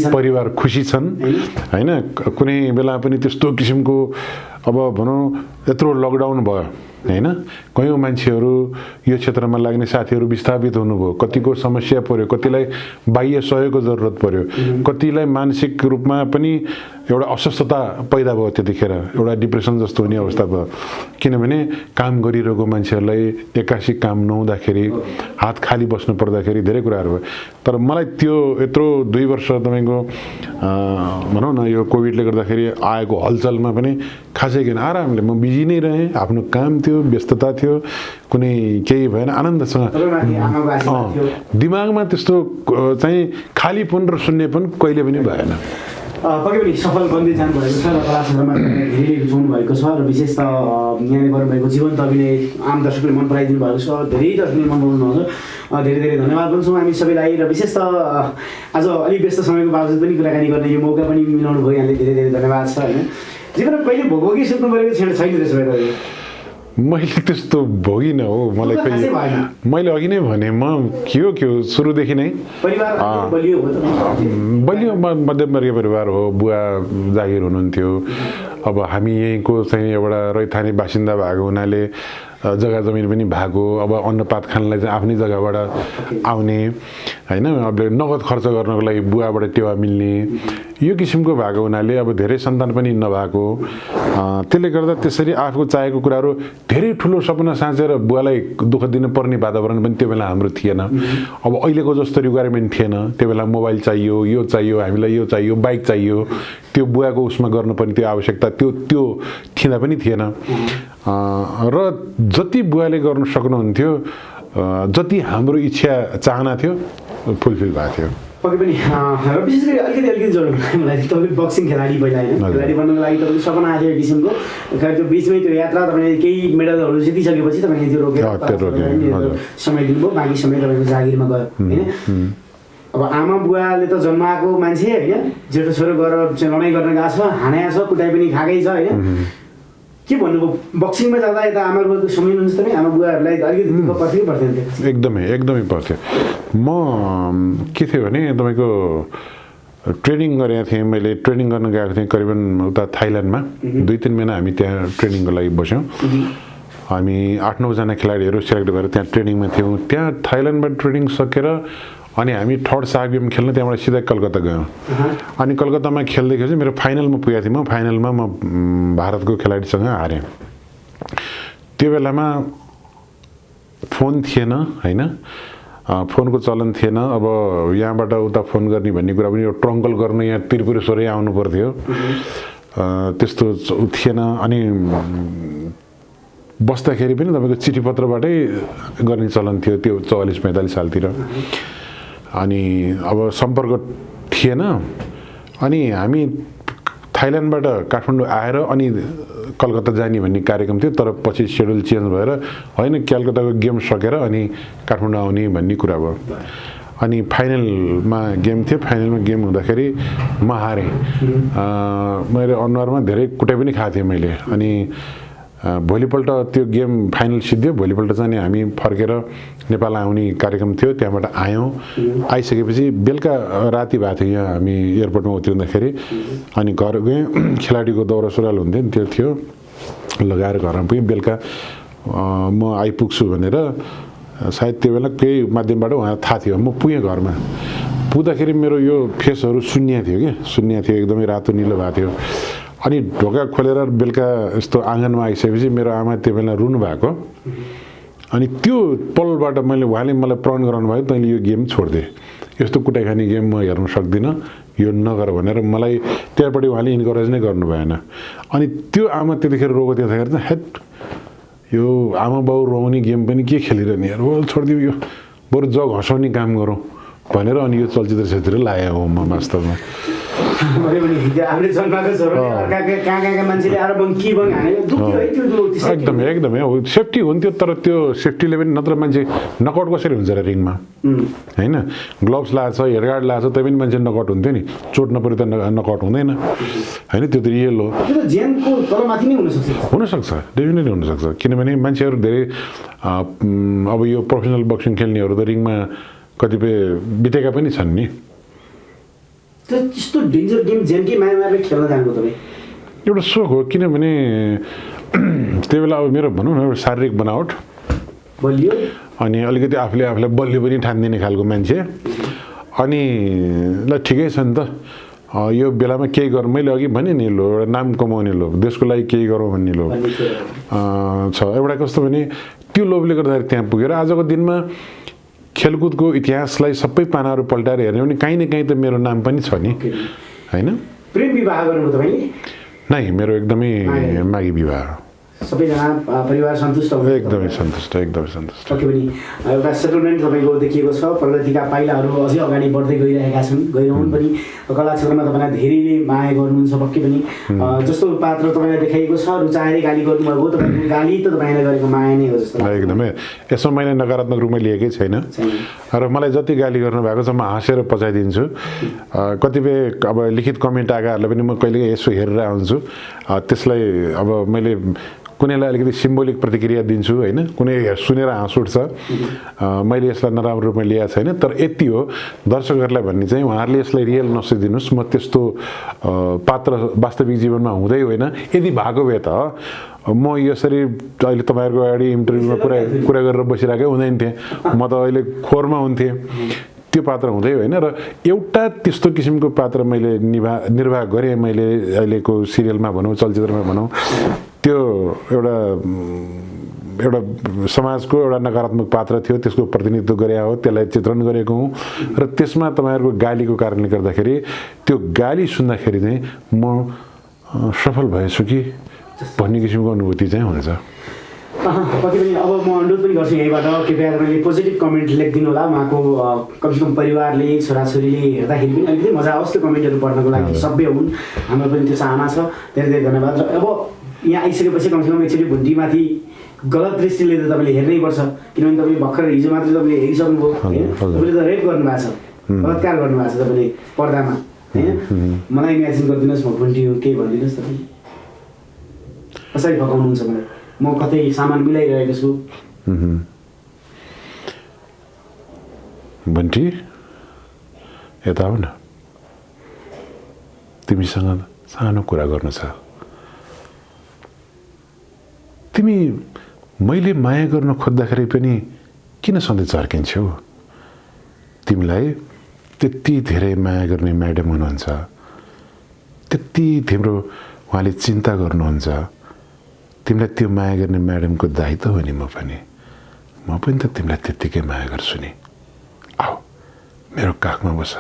Speaker 1: परिवार खुसी छन् हैन। कुनै बेला पनि त्यस्तो किसिमको अब भनौँ यत्रो लकडाउन भयो हैन, कयौँ मान्छेहरू यो क्षेत्रमा लाग्ने साथीहरू विस्थापित हुनुभयो, कतिको समस्या पर्यो, कतिलाई बाह्य सहयोगको जरुरत पर्यो, कतिलाई मानसिक रूपमा पनि एउटा अस्वस्थता पैदा भयो, त्यतिखेर एउटा डिप्रेसन जस्तो हुने अवस्था भयो। किनभने काम गरिरहेको मान्छेहरूलाई एक्कासी काम नहुँदाखेरि हात खाली बस्नु पर्दाखेरि धेरै कुराहरू भयो। तर मलाई त्यो यत्रो 2 वर्ष तपाईँको भनौँ न यो कोभिडले गर्दाखेरि आएको हलचलमा पनि खासै किन आरामले म बिजी नै रहेँ, आफ्नो काम थियो, व्यस्तता थियो, कुनै केही भएन, आनन्दसँग दिमागमा त्यस्तो चाहिँ खालीपन र शून्यपन कहिले पनि भएन।
Speaker 2: पक्कै पनि सफल बन्दै जानुभएको छ र कला क्षेत्रमा धेरै रुचाउनु भएको छ र विशेष त यहाँले गर्नुभएको जीवन्त अभिनय आम दर्शकले मन पराइदिनु भएको छ, धेरै दर्शकले मन पराउनु भएको छ। धेरै धेरै धन्यवाद भन्छौँ हामी सबैलाई र विशेष त आज अलिक व्यस्त समयको बावजुद पनि कुराकानी गर्ने यो मौका पनि मिलाउनु भयो, यहाँले धेरै धेरै धन्यवाद छ होइन। जीवनमा कहिले भोगी सुत्नु परेको छैन त्यसो भए?
Speaker 1: मैले त्यस्तो भोगिनँ हो, मलाई मैले अघि नै भने म के हो सुरुदेखि नै बलियो मध्यमवर्गीय परिवार हो। बुवा जागिर हुनुहुन्थ्यो, अब हामी यहीँको चाहिँ एउटा रैथाने बासिन्दा भएको हुनाले जग्गा जमिन पनि भएको, अब अन्नपात खानलाई चाहिँ आफ्नै जग्गाबाट आउने हैन, अब नगद खर्च गर्नको लागि बुवाबाट टेवा मिल्ने यो किसिमको भएको हुनाले अब धेरै सन्तान पनि नभएको, त्यसले गर्दा त्यसरी आफूको चाहेको कुराहरू धेरै ठुलो सपना साँचेर बुवालाई दुःख दिनुपर्ने वातावरण पनि त्यो बेला हाम्रो थिएन। अब अहिलेको जस्तो रिक्वायरमेन्ट थिएन, त्यो बेला मोबाइल चाहियो, यो चाहियो, हामीलाई यो चाहियो, बाइक चाहियो, त्यो बुवाको उसमा गर्नुपर्ने त्यो आवश्यकता त्यो थिँदा पनि थिएन। र जति बुवाले गर्न सक्नुहुन्थ्यो, जति हाम्रो इच्छा चाहना थियो फुलफिल भएको थियो।
Speaker 2: पक्कै पनि र विशेष गरी अलिकति जोडौँ मलाई तपाईँ बक्सिङ खेलाडी पहिला होइन खेलाडी बन्नको लागि तपाईँको सपना आएको थियो किसिमको खैर त्यो बिचमै त्यो यात्रा तपाईँले केही मेडलहरू जितिसकेपछि तपाईँले त्यो रोकेर समय दिनुभयो बाँकी समय तपाईँको जागिरमा गयो होइन अब आमा बुवाले त जन्माएको मान्छे होइन जेठो छोरो गएर लडाइँ गर्न गएको छ हानेको छ कुटाइ पनि खाएकै छ होइन के भन्नुभयो बक्सिङमा जाँदा यता आमा बुवाको सम्झिनुहुन्छ तपाईँ आमा बुवाहरूलाई अलिकति दुःख पर्थ्यो कि पर्दैन
Speaker 1: एकदमै पर्थ्यो म के थियो भने तपाईँको ट्रेनिङ गरेको थिएँ मैले ट्रेनिङ गर्न गएको थिएँ करिबन उता थाइल्यान्डमा 2-3 महिना हामी त्यहाँ ट्रेनिङको लागि बस्यौँ हामी 8-9 जना खेलाडीहरू सेलेक्ट भएर त्यहाँ ट्रेनिङमा थियौँ त्यहाँ थाइल्यान्डबाट ट्रेनिङ सकेर अनि हामी थर्ड साग गेम खेल्न त्यहाँबाट सिधै कलकत्ता गयौँ अनि कलकत्तामा खेल्दैखेरि मेरो फाइनलमा पुगेको थिएँ म फाइनलमा म भारतको खेलाडीसँग हारेँ त्यो बेलामा फोन थिएन होइन फोनको चलन थिएन अब यहाँबाट उता फोन गर्ने भन्ने कुरा पनि यो ट्रङ्कल गर्नु यहाँ त्रिपुरेश्वरै आउनु पर्थ्यो त्यस्तो थिएन अनि बस्दाखेरि पनि तपाईँको चिठी पत्रबाटै गर्ने चलन थियो त्यो 44-45 सालतिर अनि अब सम्पर्क थिएन अनि हामी थाइल्यान्डबाट काठमाडौँ आएर अनि कलकत्ता जाने भन्ने कार्यक्रम थियो तर पछि सेड्युल चेन्ज भएर होइन कलकत्ताको गेम सकेर अनि काठमाडौँ आउने भन्ने कुरा भयो अनि फाइनलमा गेम थियो फाइनलमा गेम हुँदाखेरि म हारेँ मैले अनुहारमा धेरै कुटाइ पनि खाएको थिएँ मैले अनि भोलिपल्ट त्यो गेम फाइनल सिद्धियो भोलिपल्ट चाहिँ हामी फर्केर नेपाल आउने कार्यक्रम थियो त्यहाँबाट आयौँ आइसकेपछि बेलुका राति भएको थियो यहाँ हामी एयरपोर्टमा उत्रिँदाखेरि अनि घर गएँ खेलाडीको दौरा सुरुवाल हुन्थ्यो नि त्यो थियो लगाएर घरमा पुगेँ बेलुका म आइपुग्छु भनेर सायद त्यो बेला केही माध्यमबाट उहाँ थाहा थियो म पुगेँ घरमा पुग्दाखेरि मेरो यो फेसहरू शून्य थियो कि शून्य थियो एकदमै रातो निलो भएको थियो अनि ढोका खोलेर बेलुका यस्तो आँगनमा आइसकेपछि मेरो आमा त्यो बेला रुनु भएको अनि त्यो पलबाट उहाँले मलाई प्रण गराउनु भयो तैँले यो गेम छोडिदिए यस्तो कुटाइ खाने गेम म हेर्न सक्दिनँ यो नगर भनेर मलाई त्यहाँपट्टि उहाँले इन्करेज नै गर्नु भएन अनि त्यो आमा त्यतिखेर रोएको त्यतिखेर चाहिँ हेट यो आमा बाउ रोउने गेम पनि के खेलिरहने यार हो छोडिदियो यो बरु जग हँसाउने काम गरौँ भनेर अनि यो चलचित्र क्षेत्रतिर लागेको हो म वास्तवमा एकदमै हो सेफ्टी हुन्थ्यो तर त्यो सेफ्टीले पनि नत्र मान्छे नकआउट कसरी हुन्छ र रिङमा होइन ग्लोभ्स लगाएको छ हेडगार्ड लगाएको छ तै पनि मान्छे नकआउट हुन्थ्यो नि चोट नपऱ्यो त नकआउट हुँदैन होइन त्यो त रियल हो हुनसक्छ डेफिनेटली हुनसक्छ किनभने मान्छेहरू धेरै अब यो प्रोफेसनल बक्सिङ खेल्नेहरू त रिङमा कतिपय बितेका पनि छन् नि
Speaker 2: त्यस्तो डेन्जर गेम जेनकै मायाले खेल्न जानुभयो तपाईँ
Speaker 1: एउटा सोख हो किनभने त्यो बेला अब मेरो भनौँ न एउटा शारीरिक बनावट
Speaker 2: बलियो अनि
Speaker 1: अलिकति आफूलाई बलियो पनि ठान्दिने खालको मान्छे अनि ल ठिकै छ नि त यो बेलामा केही गरौँ मैले अघि भने नि लो एउटा नाम कमाउने लो देशको लागि केही गरौँ भन्ने लो छ एउटा कस्तो भने त्यो लोभले गर्दाखेरि त्यहाँ पुगेर आजको दिनमा खेलकुदको इतिहासलाई सबै पानाहरू पल्टाएर हेर्ने भने काहीँ न काहीँ त मेरो नाम पनि छ नि होइन
Speaker 2: प्रेम विवाह गर्नुभयो तपाईँले
Speaker 1: नै मेरो एकदमै मागी विवाह
Speaker 2: सबैजना परिवार सन्तुष्ट हुनुहुन्छ
Speaker 1: एकदमै सन्तुष्ट
Speaker 2: पक्कै पनि एउटा सेटलमेन्ट तपाईँको देखिएको छ प्रगतिका पाइलाहरू अझै अगाडि बढ्दै गइरहेका छन् गइरहन् पनि कला क्षेत्रमा तपाईँलाई धेरैले माया गर्नुहुन्छ पक्कै पनि जस्तो पात्र तपाईँलाई देखाइएको छ रुचाएरै गाली गर्नुभएको तपाईँको गाली त तपाईँलाई गरेको माया नै हो जस्तो
Speaker 1: एकदमै यसमा मैले नकारात्मक रूपमा लिएकै छैन र मलाई जति गाली गर्नुभएको छ म हाँसेर पचाइदिन्छु कतिपय अब लिखित कमेन्ट आएकाहरूलाई पनि म कहिलेकाहीँ यसो हेरेर आउँछु त्यसलाई अब मैले कुनैलाई अलिकति सिम्बोलिक प्रतिक्रिया दिन्छु होइन कुनै सुनेर हाँस उठ्छ मैले यसलाई नराम्रो रूपमा लिएको छैन तर यति हो दर्शकहरूलाई भन्ने चाहिँ उहाँहरूले यसलाई रियल नसोचिदिनुहोस् म त्यस्तो पात्र वास्तविक जीवनमा हुँदै होइन यदि भएको भए त म यसरी अहिले तपाईँहरूको अगाडि इन्टरभ्यूमा कुरा गरेर बसिरहेकै हुँदैन थिएँ म त अहिले खोरमा हुन्थेँ त्यो पात्र हुँदै होइन र एउटा त्यस्तो किसिमको पात्र मैले निर्वाह गरेँ मैले अहिलेको सिरियलमा भनौँ चलचित्रमा भनौँ त्यो एउटा समाजको एउटा नकारात्मक पात्र थियो त्यसको प्रतिनिधित्व गरे हो त्यसलाई चित्रण गरेको हुँ र त्यसमा तपाईँहरूको गालीको कारणले गर्दाखेरि त्यो गाली सुन्दाखेरि चाहिँ म सफल भएछु कि भन्ने किसिमको अनुभूति चाहिँ हुन्छ
Speaker 2: पक्कै पनि अब म अनुरोध पनि गर्छु यहीँबाट कृपया तपाईँले पोजिटिभ कमेन्ट लेखिदिनु होला उहाँको कमसेकम परिवारले छोराछोरीले हेर्दाखेरि पनि अलिकति मजा आओस् त्यो कमेन्टहरू पढ्नको लागि सभ्य हुन् हाम्रो पनि त्यो चाहना छ धेरै धेरै धन्यवाद र अब यहाँ आइसकेपछि कमसेकम एकचोटि भुन्टीमाथि गलत दृष्टिले त तपाईँले हेर्नै पर्छ किनभने तपाईँले भर्खर हिजो मात्र तपाईँले हेरिसक्नुभयो होइन तपाईँले त रेप गर्नुभएको छ बलात्कार गर्नुभएको छ तपाईँले पर्दामा होइन मलाई इमेजिन गरिदिनुहोस् म भुन्टी हो केही भनिदिनुहोस् तपाईँ कसरी फकाउनुहुन्छ मलाई म कतै सामान मिलाइरहेको छु
Speaker 1: बन्टी यता आऊ न तिमीसँग सानो कुरा गर्नु छ तिमी मैले माया गर्न खोज्दाखेरि पनि किन सधैँ चर्किन्छौ तिमीलाई त्यति धेरै माया गर्ने म्याडम हुनुहुन्छ त्यति तिम्रो उहाँले चिन्ता गर्नुहुन्छ तिमीलाई त्यो माया गर्ने म्याडमको दायित्व हो नि म पनि त तिमीलाई त्यत्तिकै माया गर्छु नि आऊ मेरो काखमा बस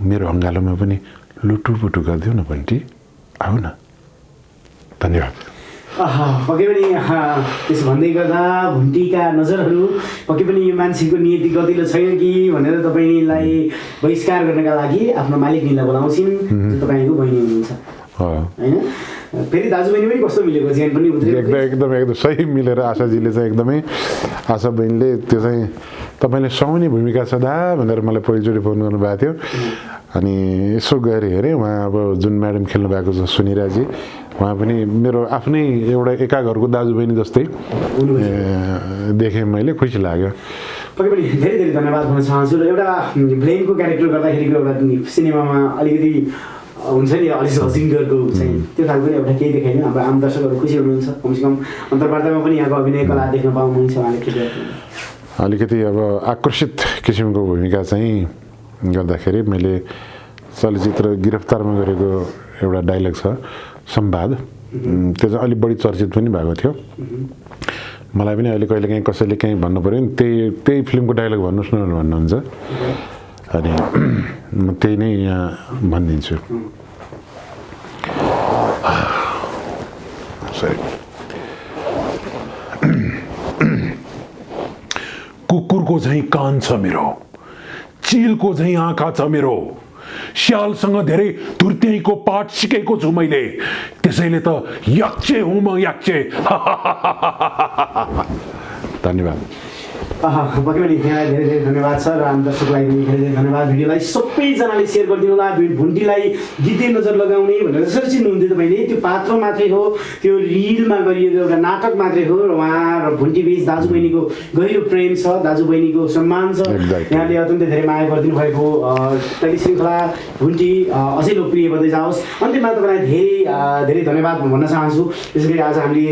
Speaker 1: मेरो अँगालोमा पनि लुटुपुटु गरिदेऊ न बन्टी आऊ न धन्यवाद
Speaker 2: पक्कै पनि त्यसो भन्दै गर्दा भुन्टीका नजरहरू पक्कै पनि यो मान्छेको नियति गतिलो छैन कि भनेर तपाईँलाई बहिष्कार गर्नका लागि आफ्नो मालिकनीलाई बोलाउँछिन् जो तपाईँको बहिनी हुनुहुन्छ होइन फेरि दाजुबहिनी पनि कस्तो मिलेको ज्यान पनि
Speaker 1: एकदम सही मिलेर आशाजीले चाहिँ एकदमै आशा बहिनीले त्यो चाहिँ तपाईँले सुहाउने भूमिका छ दा भनेर मलाई पहिलोचोटि फोन गर्नुभएको थियो अनि यसो गएर हेरेँ उहाँ अब जुन म्याडम खेल्नु भएको छ सुनिराजी उहाँ पनि मेरो आफ्नै एउटा एका घरको दाजुबहिनी जस्तै देखेँ मैले खुसी लाग्यो
Speaker 2: पक्कै पनि धेरै धेरै धन्यवाद भन्न चाहन्छु र एउटा ब्लेनको क्यारेक्टर गर्दाखेरिको एउटा सिनेमामा अलिकति हुन्छ नि अलिक सिङ्गरको चाहिँ त्यो खालको पनि एउटा केही देखाइदिनु हाम्रो आम दर्शकहरू खुसी हुनुहुन्छ कमसेकम अन्तर्वार्तामा पनि यहाँको अभिनय कला देख्न पाउनुहुन्छ उहाँले
Speaker 1: अलिकति अब आकर्षित किसिमको भूमिका चाहिँ गर्दाखेरि मैले चलचित्र गिरफ्तारमा गरेको एउटा डायलग छ संवाद त्यो चाहिँ अलिक बढी चर्चित पनि भएको थियो मलाई पनि अहिले कहिलेकाहीँ कसैले काहीँ भन्नु पऱ्यो नि त्यही फिल्मको डायलग भन्नुहोस् न भन्नुहुन्छ अनि म त्यही नै यहाँ भनिदिन्छु सरी कुकुरको झैँ कान छ मेरो चिलको झैँ आँखा छ मेरो स्यालसँग धेरै धुर्त्याइको पाठ सिकेको छु मैले त्यसैले त याक्चे हुँ म याक्चे धन्यवाद
Speaker 2: पक्कै पनि यहाँलाई धेरै धेरै धन्यवाद छ र आम दर्शकलाई पनि धेरै धेरै धन्यवाद भिडियोलाई सबैजनाले सेयर गरिदिनु होला भुन्टीलाई गीते नजर लगाउने भनेर जसरी चिन्नुहुन्थ्यो तपाईँले त्यो पात्र मात्रै हो त्यो रिलमा गरिएको एउटा नाटक मात्रै हो र उहाँ र भुन्टी बीच दाजुबहिनीको गहिरो प्रेम छ दाजुबहिनीको सम्मान छ यहाँले अत्यन्तै धेरै माया गरिदिनु भएको टेली श्रृङ्खला भुन्टी अझै लोकप्रिय बन्दै जाओस् अन्त्यमा तपाईँलाई धेरै धेरै धन्यवाद भन्न चाहन्छु त्यसै गरी आज हामीले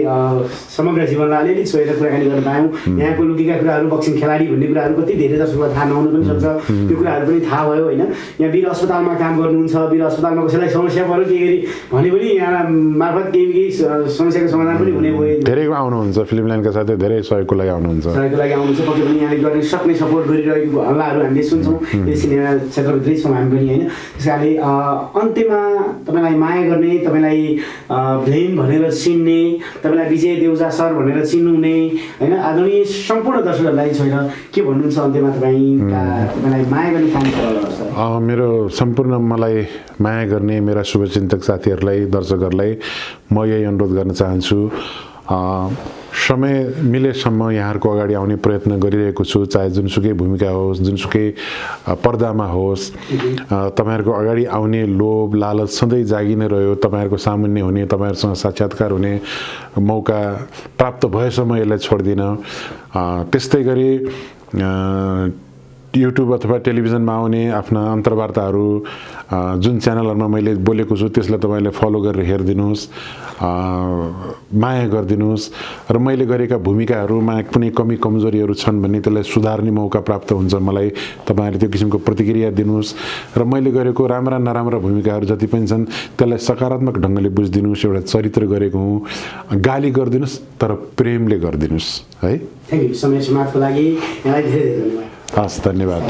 Speaker 2: समग्र जीवनलाई अलिअलि छोएर कुराकानी गर्न पायौँ यहाँको लुकेका कुराहरू बक्सिङ खेलाडी भन्ने कुराहरू कति धेरै दर्शकलाई थाहा नहुनु पनि सक्छ त्यो कुराहरू पनि थाहा भयो होइन यहाँ वीर अस्पतालमा काम गर्नुहुन्छ वीर अस्पतालमा कसैलाई समस्या पऱ्यो के गरी भने पनि यहाँ मार्फत केही समस्याको समाधान पनि हुने भयो
Speaker 1: धेरै आउनुहुन्छ फिल्म लाइनका साथै धेरै सहयोगको लागि आउनुहुन्छ
Speaker 2: पक्कै पनि यहाँले गर्न सक्ने सपोर्ट गरिरहेको हल्लाहरू हामीले सुन्छौँ यो सिनेमा क्षेत्रभित्रै छौँ हामी पनि होइन त्यस कारणले अन्त्यमा तपाईँलाई माया गर्ने तपाईँलाई भ्लेन भनेर चिन्ने तपाईँलाई विजय देउजा सर भनेर चिन्नुहुने होइन आदरणीय सम्पूर्ण दर्शकहरूलाई छोएर के भन्नुहुन्छ अन्त्यमा तपाईँलाई माया गर्ने काम छ
Speaker 1: मेरो सम्पूर्ण मलाई माया गर्ने मेरा शुभचिन्तक साथीहरूलाई दर्शकहरूलाई म यही अनुरोध गर्न चाहन्छु समय मिलेसम्म यहाँहरूको अगाडि आउने प्रयत्न गरिरहेको छु चाहे जुनसुकै भूमिका होस् जुनसुकै पर्दामा होस् तपाईँहरूको अगाडि आउने लोभ लालच सधैँ जागी नै रह्यो तपाईँहरूको सामान्य हुने तपाईँहरूसँग साक्षात्कार हुने मौका प्राप्त भएसम्म यसलाई छोड्दिनँ त्यस्तै गरी युट्युब अथवा टेलिभिजनमा आउने आफ्ना अन्तर्वार्ताहरू जुन च्यानलहरूमा मैले बोलेको छु त्यसलाई तपाईँले फलो गरेर हेरिदिनुहोस् माया गरिदिनुहोस् र मैले गरेका भूमिकाहरूमा कुनै कमी कमजोरीहरू छन् भने त्यसलाई सुधार्ने मौका प्राप्त हुन्छ मलाई तपाईँहरूले त्यो किसिमको प्रतिक्रिया दिनुहोस् र मैले गरेको राम्रा नराम्रा भूमिकाहरू जति पनि छन् त्यसलाई सकारात्मक ढङ्गले बुझिदिनुहोस् एउटा चरित्र गरेको हुँ गाली गरिदिनुहोस् तर प्रेमले गरिदिनुहोस् है
Speaker 2: थ्याङ्क यू समय समाजको लागि यहाँलाई धेरै धेरै धन्यवाद
Speaker 1: हस् धन्यवाद